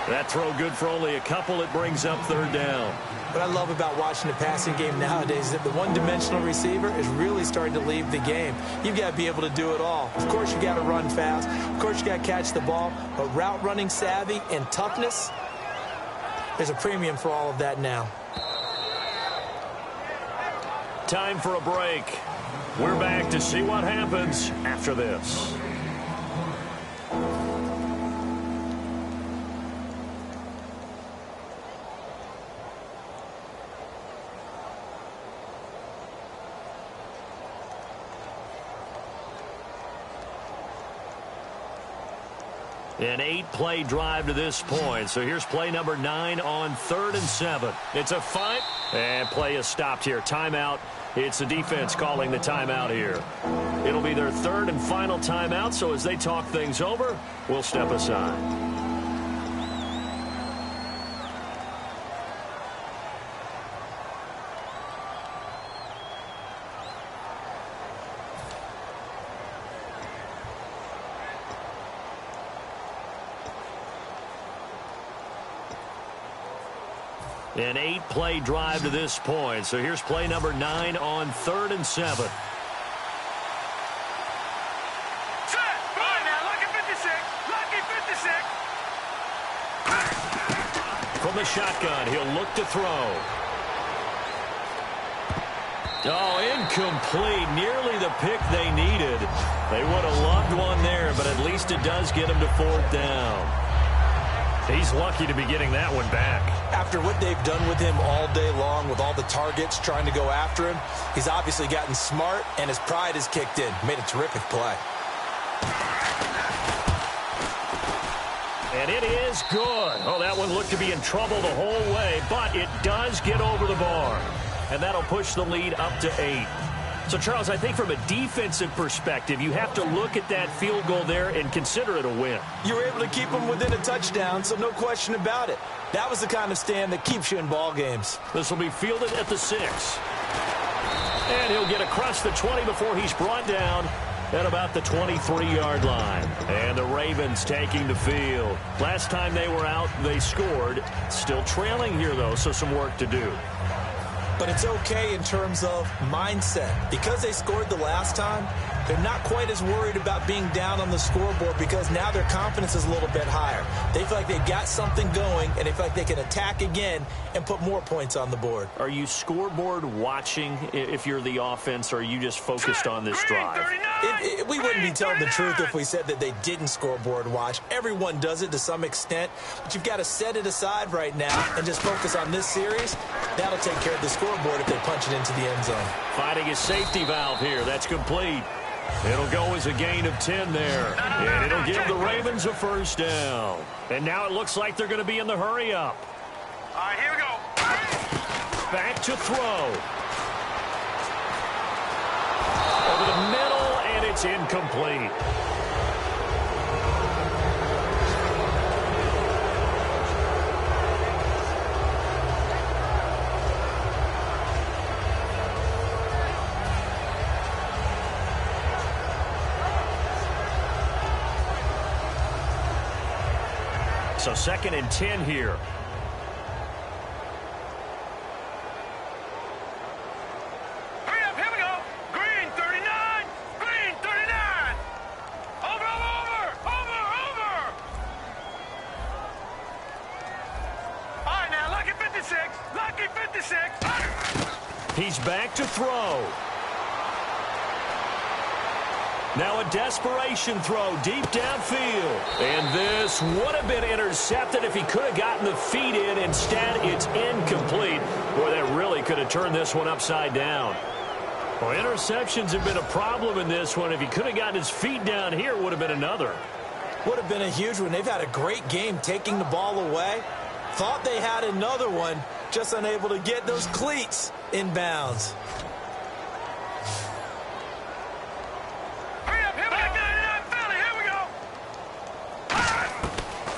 That throw good for only a couple. It brings up third down. What I love about watching the passing game nowadays is that the one-dimensional receiver is really starting to leave the game. You've got to be able to do it all. Of course, you got to run fast. Of course, you got to catch the ball. But route running savvy and toughness, there's a premium for all of that now. Time for a break. We're back to see what happens after this. An 8-play drive to this point. So here's play number 9 on 3rd and 7. It's a fight. And play is stopped here. Timeout It's the defense calling the timeout here. It'll be their third and final timeout, so as they talk things over, we'll step aside. An 8-play drive to this point. So here's play number 9 on 3rd and 7. Set. All right, now, lucky 56. Lucky 56. From the shotgun, he'll look to throw. Oh, incomplete. Nearly the pick they needed. They would have loved one there, but at least it does get him to 4th down. He's lucky to be getting that one back. After what they've done with him all day long, with all the targets trying to go after him, he's obviously gotten smart, and his pride has kicked in. Made a terrific play. And it is good. Oh, that one looked to be in trouble the whole way, but it does get over the bar. And that'll push the lead up to 8. So, Charles, I think from a defensive perspective, you have to look at that field goal there and consider it a win. You were able to keep them within a touchdown, so no question about it. That was the kind of stand that keeps you in ball games. This will be fielded at the 6. And he'll get across the 20 before he's brought down at about the 23-yard line. And the Ravens taking the field. Last time they were out, they scored. Still trailing here, though, so some work to do. But it's okay in terms of mindset. Because they scored the last time, they're not quite as worried about being down on the scoreboard because now their confidence is a little bit higher. They feel like they've got something going, and they feel like they can attack again and put more points on the board. Are you scoreboard watching if you're the offense, or are you just focused on this drive? We wouldn't be telling the truth if we said that they didn't scoreboard watch. Everyone does it to some extent, but you've got to set it aside right now and just focus on this series. That'll take care of the scoreboard if they punch it into the end zone. Finding a safety valve here. That's complete. It'll go as a gain of 10 there. And it'll give the Ravens a 1st down. And now it looks like they're going to be in the hurry-up. All right, here we go. Back to throw. Over the middle, and it's incomplete. So 2nd and 10 here. Hurry up, here we go. Green 39. Green 39. Over, over, over. Over, over. All right, now, lucky 56. Lucky 56. He's back to throw. Now a desperation throw deep downfield. And this would have been intercepted if he could have gotten the feet in. Instead, it's incomplete. Boy, that really could have turned this one upside down. Well, interceptions have been a problem in this one. If he could have gotten his feet down here, it would have been another. Would have been a huge one. They've had a great game taking the ball away. Thought they had another one, just unable to get those cleats in bounds.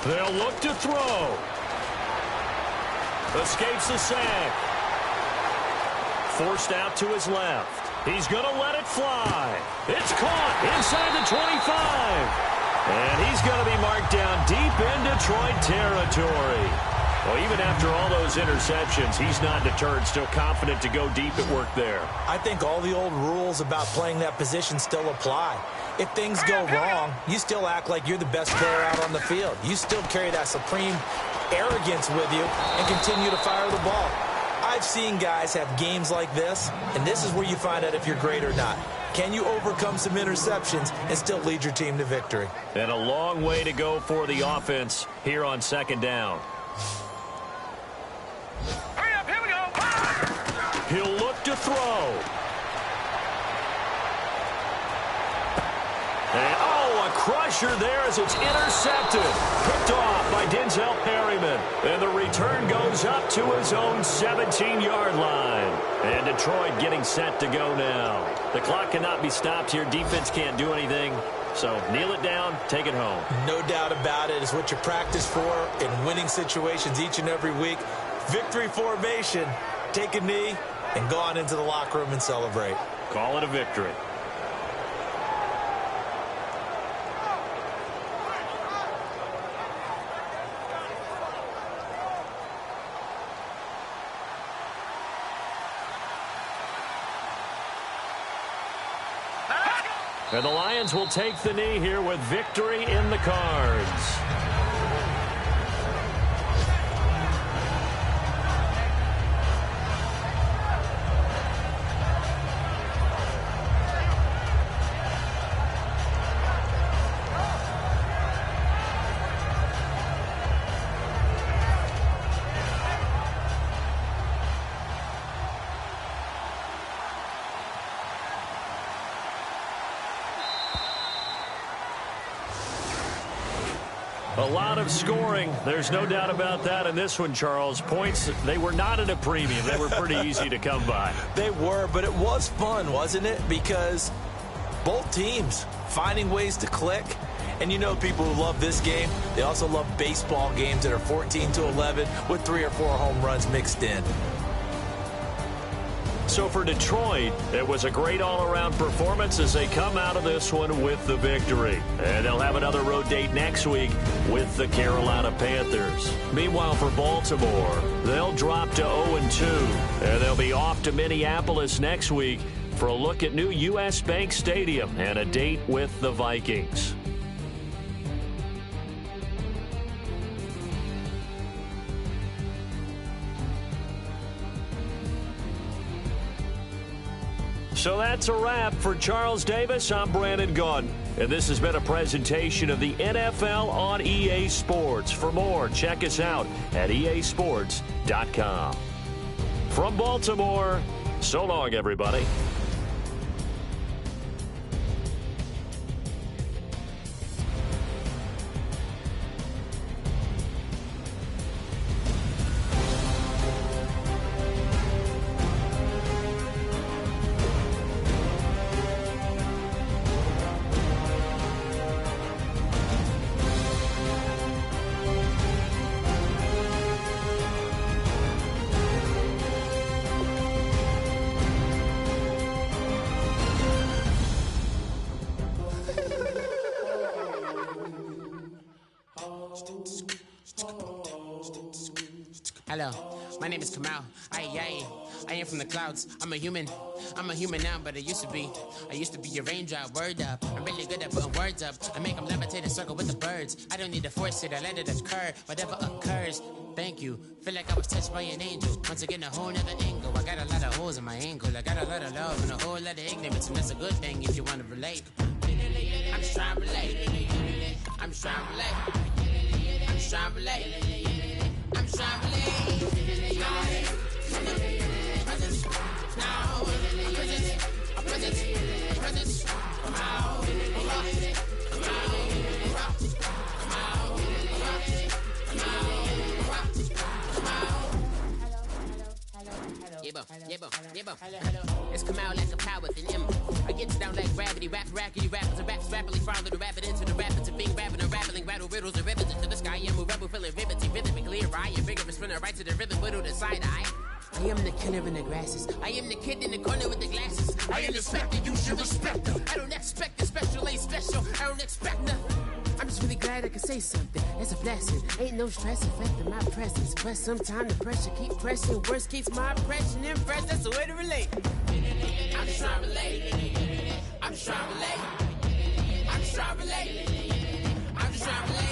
They'll look to throw. Escapes the sack. Forced out to his left. He's going to let it fly. It's caught inside the 25. And he's going to be marked down deep in Detroit territory. Well, even after all those interceptions, he's not deterred, still confident to go deep at work there. I think all the old rules about playing that position still apply. If things go wrong, you still act like you're the best player out on the field. You still carry that supreme arrogance with you and continue to fire the ball. I've seen guys have games like this, and this is where you find out if you're great or not. Can you overcome some interceptions and still lead your team to victory? And a long way to go for the offense here on 2nd down. Hurry up, here we go. He'll look to throw. And, a crusher there as it's intercepted. Picked off by Denzel Perryman. And the return goes up to his own 17-yard line. And Detroit getting set to go now. The clock cannot be stopped here. Defense can't do anything. So kneel it down, take it home. No doubt about it. It's what you practice for in winning situations each and every week. Victory formation. Take a knee and go on into the locker room and celebrate. Call it a victory. And the Lions will take the knee here with victory in the cards. A lot of scoring. There's no doubt about that in this one, Charles. Points, they were not at a premium. They were pretty easy to come by. They were, but it was fun, wasn't it? Because both teams finding ways to click. And you know people who love this game, they also love baseball games that are 14-11 with 3 or 4 home runs mixed in. So for Detroit, it was a great all-around performance as they come out of this one with the victory. And they'll have another road date next week with the Carolina Panthers. Meanwhile, for Baltimore, they'll drop to 0-2. And they'll be off to Minneapolis next week for a look at new U.S. Bank Stadium and a date with the Vikings. So that's a wrap. For Charles Davis, I'm Brandon Gaudin. And this has been a presentation of the NFL on EA Sports. For more, check us out at easports.com. From Baltimore, so long, everybody. Hello, my name is Kamal. I am from the clouds. I'm a human now, but I used to be a raindrop. Word up, I'm really good at putting words up. I make them levitate and circle with the birds. I don't need to force it, I let it occur. Whatever occurs, thank you. Feel like I was touched by an angel. Once again, a whole nother angle. I got a lot of holes in my angle. I got a lot of love and a whole lot of ignorance, and that's a good thing if you want to relate. I'm just trying to relate. I'm just trying to relate. I'm just trying to relate. I'm just trying to relate. It's come out like a power within him. I get down like gravity, rackety rappers and raps rapidly follow the rapid into the rapids and being rapping and rattling, rattle riddles and ribbons into the sky. I'm a rebel feeling rhythmically right. A vigorous spinner right to the rhythm, widow the side eye. I am the killer in the grasses. I am the kid in the corner with the glasses. I am the specter, you should respect them. I don't expect the special, ain't special. I don't expect nothing. I'm just really glad I can say something. It's a blessing. Ain't no stress affecting my presence. But sometimes the pressure keep pressing. Worst keeps my impression impressed. That's the way to relate. I'm just trying to relate. I'm just trying to relate. I'm just trying to relate. I'm just trying to relate.